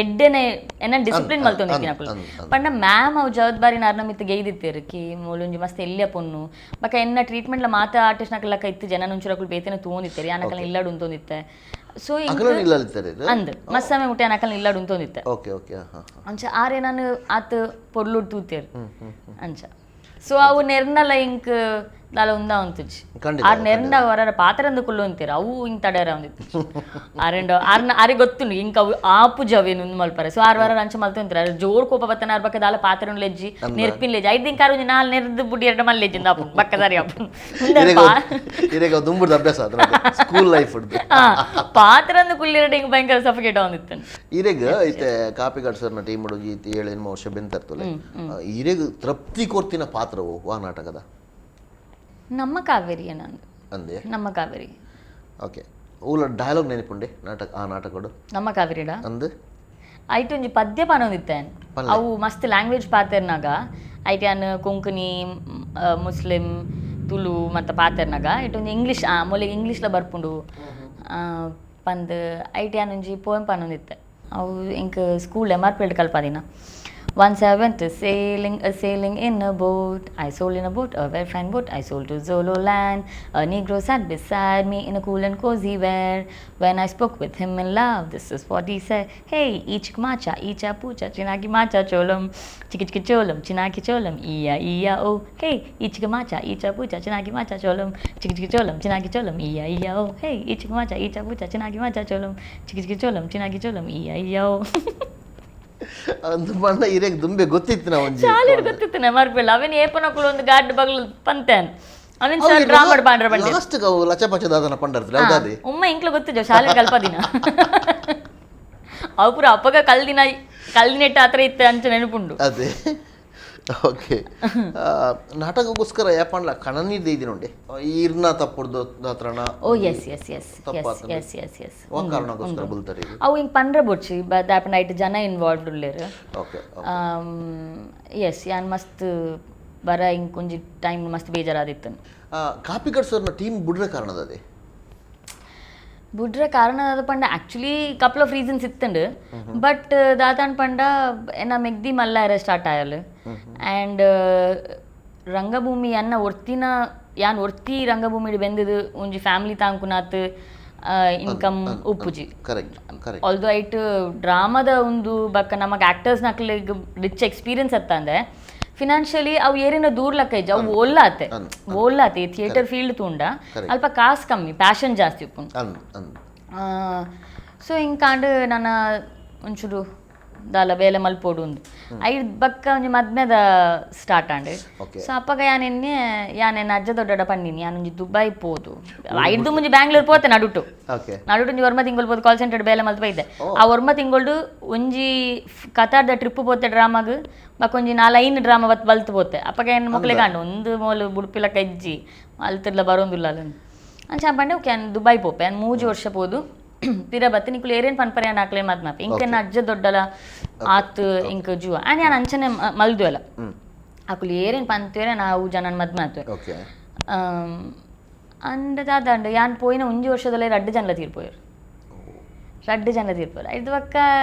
ಎಡ್ಡೆನೆ ಎನ್ನ ಡಿಸಿಪ್ಲಿನ್ ಮಲ್ತೊಂದಿತ್ತಿನ ಅಕುಲು ಪಂಡ ಮ್ಯಾಮ್ ಅವು ಜವಾಬ್ದಾರಿ ನಾರ್ನ ಮಿತ್ತು ಗೈದಿತ್ತೇರು ಕಿ ಮೂಲೊಂಜಿ ಮಸ್ತ್ ಎಲ್ಲಿಯ ಪೊನ್ನು ಬಕ್ಕ ಎನ್ನ ಟ್ರೀಟ್ಮೆಂಟ್ಲ ಮಾತ ಆರ್ಟಿಸ್ಟ್ ನಕಲಕ್ಕ ಇತ್ತು ಜನ ನುಂಚುರಕುಲು ಬೇತೆನೆ ತೂಂದಿತ್ತೇರು ಯಾನಕಲ್ಲ ಇಲ್ಲಾಡು ಉಂತೊಂದಿತ್ತೆ ಸೊ ಅಂದ್ ಮಸ್ಸಮೆ ಮುಟ್ಟೆ ಯಾನಕಲ್ಲ ಇಲ್ಲಾಡು ಉಂತೊಂದಿತ್ತೆ ಓಕೆ ಓಕೆ ಅಂಚ ಆರೆ ನಾನು ಆತ ಪೊರ್ಲುಡ್ ತೂತೇರು ಅಂಚ ಸೊ ಅವು ನೆರ್ನಲ ಇಂಕ್ ದಾಲ ಉಂದ ಉಂತುಜಿ ಆ ನೆರ್ನ ಹೊರ ಪಾತ್ರಂದು ಕುಲ್ಲು ಅಂತೀರ ಅವು ಹಿಂಗೆ ತಡೆಯರ ಒಂದಿತ್ತು ಆರೆಂಡು ಆರೆ ಗೊತ್ತುಂಡು ಇಂಕ ಅವು ಆಪು ಜವೇನು ಮಲ್ಪರೆ ಸೊ 6 ವಾರ ಅಂಚ ಮಲ್ತೊಂತೀರ ಜೋರ್ ಕೋಪ ಬತ್ತನ ಬಕ್ಕ ದಾಲ ಪಾತ್ರೆ ಲೆಜ್ಜಿ ನೆರ್ಪಿನ ಲೆಜ್ಜಿ 5 ದಿನ ಕಾರು ನಾಲ್ ನೆರ್ದು ಬುಡ್ಡಿ 2 ಮಲ್ ಲೆಜ್ಜಿಂದ ಅಪ್ಪು ಬಕ್ಕ ಸರಿ ಅಪ್ಪು ಅಭ್ಯಾಸ ಸ್ಕೂಲ್ ಲೈಫ್ ಪಾತ್ರಂದು ಕುಲ್ಲಿರಡೆ ಹಿಂಗೆ ಭಯಂಕರ ಸಫಿಕೇಟ್ ಒಂದಿತ್ತು ಇರೆಗ್ ಐತೆ ಕಾಪಿ ಗಡ್ಸರ್ನ ಟೀಮ್ ಹುಡುಗಿ 7 ವರ್ಷ ಬೆಂತರ್ತಲೆ ಇರೆಗ್ ತೃಪ್ತಿ ಕೊರ್ತಿನ ಪಾತ್ರವು ಆ ನಾಟಕದ ನಮ್ಮ ಕಾವೇರಿ ಏನಂದು ಅಂದೆ ನಮ್ಮ ಕಾವೇರಿ ಓಕೆ ಊಲ ಡೈಲಾಗ್ ನೆನಪುಂಡೆ ಆ ನಾಟಕಡು ನಮ್ಮ ಕಾವೇರಿಡ ಅಂದು ಐಟು ಒಂಜಿ ಪದ್ಯ ಪಾನೊಂದಿತ್ತೆ ಅವು ಮಸ್ತ್ ಲ್ಯಾಂಗ್ವೇಜ್ ಪಾತೆರ್ನಾಗ ಐಟು ಯಾನ್ ಕೊಂಕಣಿ ಮುಸ್ಲಿಂ ತುಳು ಮತ್ತು ಪಾತೆರ್ನಾಗ ಐಟು ಒಂಜಿ ಇಂಗ್ಲೀಷ್ ಮೊಲಿಗೆ ಇಂಗ್ಲೀಷ್ಲ ಬರ್ಪುಂಡು ಪಂದ್ ಐಟು ಯಾನ್ ಒಂಜಿ ಪೋಯಮ್ ಪಾನೊಂದಿತ್ತೆ ಅವು ಇಂಕ ಸ್ಕೂಲ್ MRP ಕಲ್ಪಾದಿನ Once I went sailing in a boat. I sold in a boat, a very fine boat. I sold to Zololand. A Negro sat beside me in a cool and cozy wear. When I spoke with him in love, this is what he said. Hey, ichik macha, icha pucha, chinaki macha cholam, chiki cholam, chinaki cholam, iya oh. Hey, ichik macha, icha pucha, chinaki macha cholam, chiki cholam, chinaki cholam, iya oh. Hey, ichik macha, icha pucha, chinaki macha cholam, chiki cholam, chinaki cholam, iya oh. ಅಂದು ಬಣ್ಣ ಇರೆಗ್ ದುಂಬೆ ಗೊತ್ತಿತ್ತು ನಾವು ಒಂಜಿ ಚಾಲಿಡ್ ಗೊತ್ತಿತ್ತು MRP ಅವೇನ್ ಏಪನಕುಲು ಒಂದು god ಬಗಲು ಪಂತೆನ್ ಅವೇನ್ sir drama ಬಾಂಡ್ರ ಬಂಡೆ last ಗ ಲಚಪಚ ದಾದನ ಪಂಡರ್ತ ಹೌದಾದಿ ಉಮ್ಮ ಇಂಕ್ಲ ಗೊತ್ತಿದ್ದ ಶಾಲೆ ಕಲ್ಪದಿನ ಅವು ಪೂರ ಅಪ್ಪಗ ಕಲ್ದಿನೆಟ್ಟ ಹತ್ರ ಇತ್ತೆ ಅಂಚ ನೆನಪುಂಡು ಅದೇ ಓಕೆ ನಾಟಕಕ್ಕೋಸ್ಕರ ಯಾಪಂಡ್ಲ ಕಣನಿದ್ದೆ ಇದಿನುಂಡೆ ಈರ್ನ ತಪ್ಪುಡ್ದು ದಾತ್ರಣ ಓ ಎಸ್ ಎಸ್ ಎಸ್ ಎಸ್ ಎಸ್ ಎಸ್ ಓ ಕಾರಣಕ್ಕೋಸ್ಕರ ಬಲ್ತಾರೆ ಅವು ಹಿಂಗೆ ಪಂಡ್ರೆ ಬೊಡ್ಚಿ ದಾಪನ ಐಟ್ ಜನ ಇನ್ವಾಲ್ವ್ಡ್ ಉಳ್ಳೇರು ಓಕೆ ಎಸ್ ಯಾನ್ ಮಸ್ತ್ ಬರ ಹಿಂಗೆ ಕೊಂಚ ಟೈಮ್ ಮಸ್ತ್ ಬೇಜಾರಾದಿತ್ತು ಕಾಪಿ ಗಡ್ಸೋರ್ನ ಟೀಮ್ ಬಿಡ್ರೆ ಕಾರಣದದೆ ಬುಡ್ರೆ ಕಾರಣ ಅದು ಪಂಡ ಆ್ಯಕ್ಚುಲಿ ಕಪಲ್ ಆಫ್ ರೀಸನ್ಸ್ ಇತ್ತಂಡು ಬಟ್ ದಾತಾನ್ ಪಂಡ ಎನ್ನ ಮೆಗ್ದಿ ಮಲ್ಲ ಸ್ಟಾರ್ಟ್ ಆಯಲ್ ಆ್ಯಂಡ್ ರಂಗಭೂಮಿ ಅನ್ನ ಒರ್ತಿನ ಯಾನ್ ಒರ್ತಿ ರಂಗಭೂಮಿ ಬೆಂದದು ಒಂಜಿ ಫ್ಯಾಮಿಲಿ ತಾಂಕುನಾತ್ ಇನ್ಕಮ್ ಉಪ್ಪುಜಿ ಆಲ್ದೋ ಐಟ್ ಡ್ರಾಮಾದ ಒಂದು ಬಕ್ಕ ನಮಗೆ ಆ್ಯಕ್ಟರ್ಸ್ ನಕ್ಲಿಗೆ ರಿಚ್ ಎಕ್ಸ್ಪೀರಿಯನ್ಸ್ ಅತ್ತ ಅಂದ್ರೆ ಫಿನಾನ್ಷಿಯಲಿ ಅವು ಏರಿನ ದೂರ ಲೆಕ್ಕ ಇಜ್ಜ ಅವು ಓಲ್ಲಾತೆ ಥಿಯೇಟರ್ ಫೀಲ್ಡ್ ತೂಂಡ ಅಲ್ಪ ಕಾಸು ಕಮ್ಮಿ ಪ್ಯಾಷನ್ ಜಾಸ್ತಿ ಉಪ್ಪುಂಡು ಸೊ ಹಿಂಗೆ ನನ್ನ ಒಂಚೂರು ದಾಲ ಬೇಲೆ ಮಲ್ಪೋಡು ಉಂದು ಐದು ಬಕ್ಕ ಒಂಜಿ ಮದ್ಮೆದ ಸ್ಟಾರ್ಟ್ ಆಂಡೆ ಸೊ ಅಪ್ಪಗ ಯಾನೆನ್ನ ಅಜ್ಜ ದೊಡ್ಡ ಪಂಡಿನಿ ಯಾನೊಂಜಿ ದುಬೈ ಪೋದು ಐದು ಮುಂಜಿ ಬ್ಯಾಂಗ್ಳೂರ್ ಪೋತೆ ನಡುಟು ಒಂಜಿ ಒರ್ಮ ತಿಂಗಳು ಪೋದು ಕಾಲ್ ಸೆಂಟರ್ ಬೇಲೆ ಮಲ್ಪ ಇದ್ದೆ ಆ ಒರ್ಮ ತಿಂಗಳು ಒಂಜಿ ಕತಾರ್ದ ಟ್ರಿಪ್ ಪೋತೆ ಡ್ರಾಮಾಗ್ ಬಕ್ಕೊಂಜಿ 4-5 ಡ್ರಾಮಾ ಬಲ್ತು ಪೋತೆ ಅಪ್ಪಗ ಏನು ಮಕ್ಳೆ ಕಾಂಡು ಒಂದು ಮೂಲು ಬುಡ್ಪಿಲ ಕಜ್ಜಿ ಅಲ್ತಿರ್ಲ ಬರೋಂದಿಲ್ಲ ಅಂಚ ಪಂಡೆ ಓಕೆ ದುಬೈ ಪೋಪೆ 3 ವರ್ಷ ಪೋದು ಪಿರ ಬತ್ತೆ ನಿಕುಲು ಏರೇನು ಪನ್ಪರೆ ನಾಕ್ಲೆ ಮಾತು ಮಾಪೆ ಇಂಕೆನ್ನ ಅಜ್ಜ ದೊಡ್ಡಲ ಆತ್ ಇಂಕ ಜುವ ಆ್ಯಂಡ್ ನಾನು ಅಂಚನೆ ಮಲ್ದು ಅಲ್ಲ ಅಕುಲು ಏರೇನು ಪಂತೇರೆ ನಾವು ಜನನ ಮದ್ ಮಾತು ಅಂಡ್ ಯಾನ್ ಪೋಯಿನ 1 ವರ್ಷದಲ್ಲೇ 2 ಜನಲ ತೀರ್ಪೋಯರು ಇದು ಬಕ್ಕ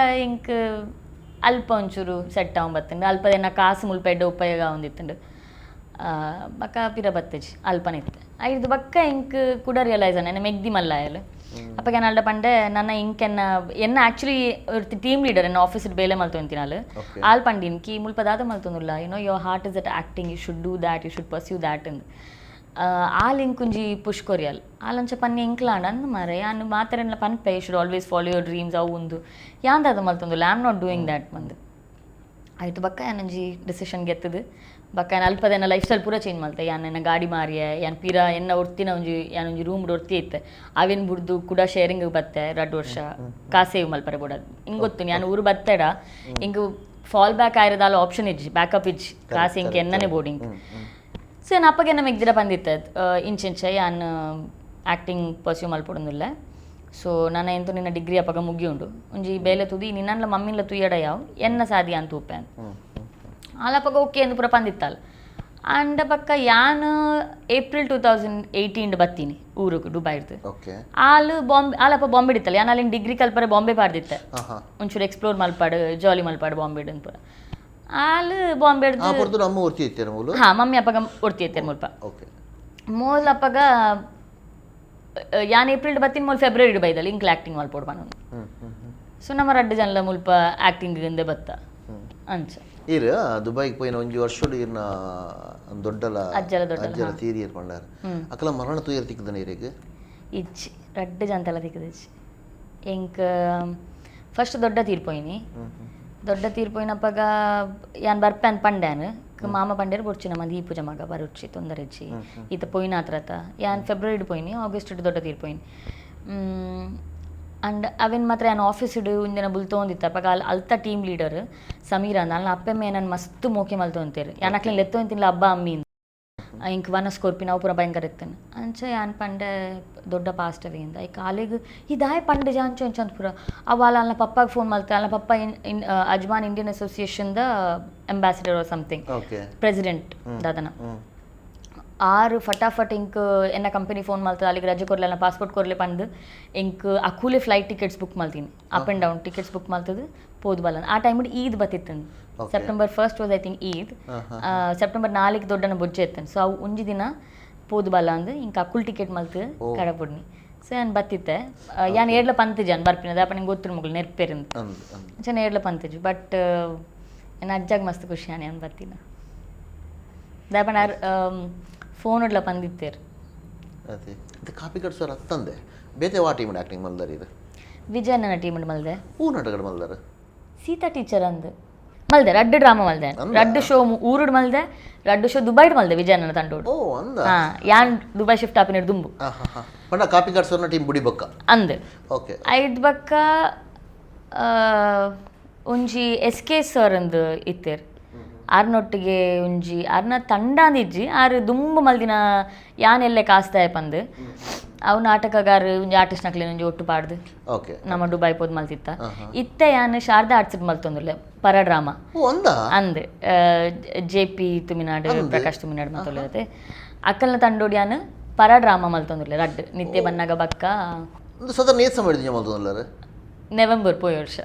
ಇಂಕ್ ಅಲ್ಪ ಒಂಚೂರು ಸೆಟ್ ಬತ್ತಂಡು ಅಲ್ಪದೇನ ಕಾಸು ಮುಲ್ಪೆಡ್ಡ ಉಪಯೋಗ ಒಂದಿತ್ತಂಡು ಬಕ್ಕ ಪಿರ ಬತ್ತಜಿ ಅಲ್ಪನಿತ್ತು ಐದು ಬಕ್ಕ ಇಂಕ್ ಕೂಡ ರಿಯಲೈಸ್ ನನ್ನ ಮೆಗ್ದಿ ಮಲ್ಲಾಯಲು ಅಪ್ಪ ಏನಾಲ್ಡ ಪಂಡೆ ನನ್ನ ಇಂಕೆನ್ನ ಎನ್ನ ಆ್ಯಕ್ಚುಲಿ ಟೀಮ್ ಲೀಡರ್ ಎನ್ನ ಆಫೀಸ್ ಬೇಲೆ ಮಲ್ತೊಂತಿನಾಲು ಆಲ್ ಪಂಡಿನ್ ಕಿ ಮುಲ್ಪ ದಾದ ಮಲ್ತೊಂದುಲ್ಲ your heart is at acting you should do that you should pursue that ಅಂದ್ ಆಲ್ ಇಂಕುಂಜಿ ಪುಷ್ ಕೊರಿಯಲ್ ಆಲಂಚ ಪನ್ನಿ ಇಂಕ್ಲಾಂಡ್ ಅಂದ್ ಮಾರೆ ಯಾನು ಮಾತಾರೆಲ್ಲ ಪನ್ಪೆ you should always follow your dreams ಅವು ಒಂದು ಯಾಂದಾದ ಮಲ್ತೊಂದುಲ್ಲ I am not doing that ಮಂದು ಆಯ್ತು ಬಕ್ಕ ಏನಂಜಿ ಡಿಸಿಷನ್ ಗೆತ್ತದು ಬಕ್ಕ ಅಲ್ಪದೇನ ಲೈಫ್ ಸ್ಟೈಲ್ ಪೂರ ಚೇಂಜ್ ಮಲ್ತೆ ಯಾನ ಗಾಡಿ ಮಾರಿಯ ಯಾನ್ ಪಿರ ಎನ್ನ ಒರ್ತಿನ ಒಂಜಿ ರೂಮ್ ಒರ್ತಿ ಇತ್ತೆ ಅವೇನು ಬುಡ್ದು ಕೂಡ ಶೇರಿಂಗ್ ಬತ್ತೆ 2 ವರ್ಷ ಕಾಸೇವ್ ಮಲ್ಪರೆ ಬೋಡದು ಹಿಂಗೆ ಗೊತ್ತು ನಾನು ಊರು ಬತ್ತೆಡ ಹಿಂಗೆ ಫಾಲ್ ಬ್ಯಾಕ್ ಆಯ್ರದಾಲ ಆಪ್ಷನ್ ಇಜ್ಜಿ ಬ್ಯಾಕಪ್ ಇಜ್ಜಿ ಕ್ಲಾಸ್ ಇಂಕ್ ಎನ್ನನೆ ಬೋರ್ಡಿಂಗ್ ಸೊ ನಾನು ಅಪ್ಪಗೆ ನಮ್ಮ ಎಗ್ದಿರ ಬಂದಿತ್ತದು ಇಂಚೆ ಯಾನ್ ಆ್ಯಕ್ಟಿಂಗ್ ಪರ್ಸ್ಯೂ ಮಲ್ಪೊಡೊಂದುಲ್ಲ ಸೊ ನಾನು ಎಂತು ನಿನ್ನ ಡಿಗ್ರಿ ಅಪ್ಪಗ ಮುಗಿಯುಂಡು ಒಂಜಿ ಬೇಲೆ ತುದಿ ನಿನ್ನಲ್ಲ ಮಮ್ಮಿನ್ಲ ತುಯ್ಯಡ ಯಾವು ಎನ್ನ ಸಾದಿ ಅಂತ ಉಪ್ಪೆ ಅಂತ ಆಲಪ್ಪಗ ಓಕೆ ಎಂದು ಪೂರ ಪಂದಿತ್ತಲ್ಲ ಅಂಡ ಪಕ್ಕ ಯಾನ್ ಏಪ್ರಿಲ್ 2018 ಬತ್ತೀನಿ ಊರಿಗೆ ದುಬೈರ್ದು ಆಲು ಬಾಂಬೆ ಆಲಪ್ಪ ಬಾಂಬೆ ಇತ್ತಲ್ಲ ಯಾನ್ ಅಲ್ಲಿನ ಡಿಗ್ರಿ ಕಲ್ಪರೆ ಬಾಂಬೆ ಪಾಡ್ದಿತ್ತೆ ಒಂಚೂರು ಎಕ್ಸ್ಪ್ಲೋರ್ ಮಲ್ಪಾಡು ಜಾಲಿ ಮಲ್ಪಾಡು ಬಾಂಬೆ ಅಂತ ಪೂರ ಆಲು ಬಾಂಬೆ ಹಾಂ ಮಮ್ಮಿ ಅಪ್ಪಗ ಒಡ್ತಿ ಐತೆ ಮುಲ್ಪ ಮೋಲ್ ಅಪ್ಪಗ ಯಾನ್ ಏಪ್ರಿಲ್ ಬತ್ತೀನಿ ಮೂಲ ಫೆಬ್ರವರಿ ಬೈದಲ್ಲಿ ಇಂಕ್ಲ ಆ್ಯಕ್ಟಿಂಗ್ ಮಲ್ಪೋಡು ಬಾನು ಸೊ ನಮ್ಮ ರಡ್ಡು ಜನಲ ಮುಲ್ಪ ಆ್ಯಕ್ಟಿಂಗಿಂದೆ ಬತ್ತ ಅಂಚ ಇರು ದುಬೈಗೆ ಪೋಯಿನ ಒಂಜಿ ವರ್ಷಡು ಇರ್ನ ದೊಡ್ಡಲ ಅಜ್ಜಲ ತೀರಿ ಇರ್ಕೊಂಡಾರ ಅಕ್ಕಲ ಮರಣ ತೂಯರ್ ತಿಕ್ಕದನ ಇರಿಗೆ ಇಜ್ಜಿ ರಡ್ಡು ಜಂತೆಲ್ಲ ತಿಕ್ಕದಿಜ್ಜಿ ಎಂಕ್ ಫಸ್ಟ್ ದೊಡ್ಡ ತೀರ್ಪೋಯಿನಿ ದೊಡ್ಡ ತೀರ್ಪೋಯಿನಪ್ಪಗ ಯಾನ್ ಬರ್ಪೆ ಅಂತ ಪಂಡ್ಯಾನ್ ಮಾಮ ಪಂಡ್ಯಾರು ಬೊಡ್ಚಿನ ಮಂದಿ ಈ ಪೂಜೆ ಮಗ ಬರುಚ್ಚಿ ತೊಂದರೆ ಇಜ್ಜಿ ಈತ ಪೋಯಿನ ಹತ್ರತ ಯಾನ್ ಫೆಬ್ರವರಿ ಪೋಯಿನಿ ಆಗಸ್ಟ್ ದೊಡ್ಡ ತೀರ್ಪೋಯಿನಿ ಅಂಡ್ ಅವೇನು ಮಾತ್ರ ನಾನು ಆಫೀಸ್ ಇಡು ಇಂದಿನ ಬುಲ್ ತೊಗೊಂಡಿತ್ತಪ್ಪ ಅಲ್ತ ಟೀಮ್ ಲೀಡರ್ ಸಮೀರ ಅಂದ ಅಲ್ಲಿ ಅಪ್ಪಮ್ಮೆ ನಾನು ಮಸ್ತ್ ಮೋಕೆ ಮಲ್ ತೊಗೊಂತೀರಿ ಯಾನಕ್ಲಿ ಲೆತ್ತೋ ಅಂತಿಲ್ಲ ಹಬ್ಬ ಅಮ್ಮಿ ಇಂಕ್ ವನ ಸ್ಕೋರ್ಪಿನ ಅವು ಪೂರ ಭಯಂಕರ ಇತ್ತೇನೆ ಅಂಚ ಯಾನ್ ಪಂಡೆ ದೊಡ್ಡ ಪಾಸ್ಟ್ ಅವಿಂದ ಈ ಕಾಲಿಗೆ ಇದಾಯ್ ಪಂಡೆ ಜಾಂಚು ಅಂಚಂತ ಪೂರ ಅವಾಲ ಅಲ್ಲ ಪಪ್ಪಾಗ ಫೋನ್ ಮಾಡ್ತಾರೆ ಅಲ್ಲ ಪಪ್ಪ ಅಜ್ಮಾನ್ ಇಂಡಿಯನ್ ಅಸೋಸಿಯೇಷನ್ದ ಅಂಬಾಸಿಡರ್ ಸಮಥಿಂಗ್ ಪ್ರೆಸಿಡೆಂಟ್ ದಾದನ ಆರು ಫಟಾಫಟ್ ಇಂಕ್ ಎನ್ನ ಕಂಪನಿ ಫೋನ್ ಮಾಡ್ತದೆ ಅಲ್ಲಿಗೆ ರಜೆ ಕೊರ್ಲೆ ಪಾಸ್ಪೋರ್ಟ್ ಕೊರ್ಲೆ ಬಂದು ಇಂಕ್ ಅಕೂಲೆ ಫ್ಲೈಟ್ ಟಿಕೆಟ್ಸ್ ಬುಕ್ ಮಾಡ್ತೀನಿ up and down tickets book ಮಾಡ್ತದೆ ಪೋದು ಬಲ್ಲ ಆ ಟೈಮಿಗೆ ಈದ್ ಬತ್ತಿತ್ತಂದು September 1st was I think Eid September 4 ದೊಡ್ಡನ ಬೊಜ್ಜೆ ಇತ್ತಂದು ಸೊ ಅವು ಒಂಜಿ ದಿನ ಪೋದು ಬಲ್ಲ ಅಂದು ಇಂಕ್ ಅಕುಲ್ ಟಿಕೆಟ್ ಮಲ್ತು ಕಡಪುಡ್ನಿ ಸೊ ನಾನು ಬತ್ತಿತ್ತೆ ಯಾನ್ ಏಡ್ಲ ಪಂತಿಜ್ ಅನ್ ಬರ್ಪಿನ ಅಪ್ಪ ನಿಂಗೆ ಗೊತ್ತಿರ ಮಗಳು ನೆರ್ಪೇರಿಂದ ಚೆನ್ನ ಏಡ್ಲ ಪಂತಿಜ್ ಬಟ್ ನನ್ನ ಅಜ್ಜಾಗ ಮಸ್ತ್ ಖುಷಿ ಆನೆ ಅನ್ ಬರ್ತೀನ ದಾಪನ ಫೋನ್ ಒಡ್ಲ ಪಂದಿತ್ತೇರು ಅದೇ ಮತ್ತೆ ಕಾಪಿ ಕಟ್ಸೋರು ಹತ್ತಂದೆ ಬೇತೆ ವಾ ಟೀಮ್ ಆ್ಯಕ್ಟಿಂಗ್ ಮಲ್ದಾರ ಇದು ವಿಜಯನ ಟೀಮ್ ಮಲ್ದೆ ಹೂ ನಾಟಕ ಮಲ್ದಾರ ಸೀತಾ ಟೀಚರ್ ಅಂದು ಮಲ್ದೆ ರಡ್ಡು ಡ್ರಾಮಾ ಮಲ್ದೆ ರಡ್ಡು ಶೋ ಊರುಡ್ ಮಲ್ದೆ ರಡ್ಡು ಶೋ ದುಬೈಡ್ ಮಲ್ದೆ ವಿಜಯನ ತಂಡೋಡು ಓ ಅಂದ ಯಾನ್ ದುಬೈ ಶಿಫ್ಟ್ ಆಪಿನ ದುಂಬು ಪಂಡ ಕಾಪಿ ಕಟ್ಸೋರ್ನ ಟೀಮ್ ಬುಡಿ ಬಕ್ಕ ಅಂದು ಓಕೆ ಐದ್ ಬಕ್ಕ ಒಂಜಿ SK ಸರ್ ಅಂದು ಇತ್ತೇರು ಆರ್ನೊಟ್ಟಿಗೆ ಒಂಜಿ ಆರ್ನ ತಂಡ ಅಂದಿಜ್ಜಿ ಆರು ದುಂಬು ಮಲ್ದಿನ ಯಾನೆಲ್ಲೆ ಕಾಸ್ತಾಯ ಪಂದು ಅವು ನಾಟಕಗಾರ ಒಂಜಿ ಆರ್ಟಿಸ್ಟ್ ನಕ್ಲೆ ಒಂಜಿ ಒಟ್ಟು ಪಾಡ್ದು ನಮ್ಮ ದುಬೈ ಪೋದ್ ಮಲ್ತಿತ್ತ ಇತ್ತೆ ಯಾನ್ ಶಾರದಾ ಆರ್ಟ್ಸ್ ಮಲ್ತೊಂದುಲ್ಲೆ ಪರ ಡ್ರಾಮಾ ಅಂದ್ JP ತುಮಿನಾಡು ಪ್ರಕಾಶ್ ತುಮಿನಾಡು ಮಲ್ತೊಳ್ಳಿರತ್ತೆ ಅಕ್ಕಲ್ನ ತಂಡೋಡಿ ಯಾನ್ ಪರ ಡ್ರಾಮಾ ಮಲ್ತೊಂದುಲ್ಲೆ ರಡ್ಡು ನಿತ್ಯ ಬನ್ನಾಗ ಬಕ್ಕ ಸದಾ ನೇತ್ ಸಮಯ ಮಲ್ತೊಂದುಲ್ಲಾರ ನವೆಂಬರ್ ಪೋಯ ವರ್ಷ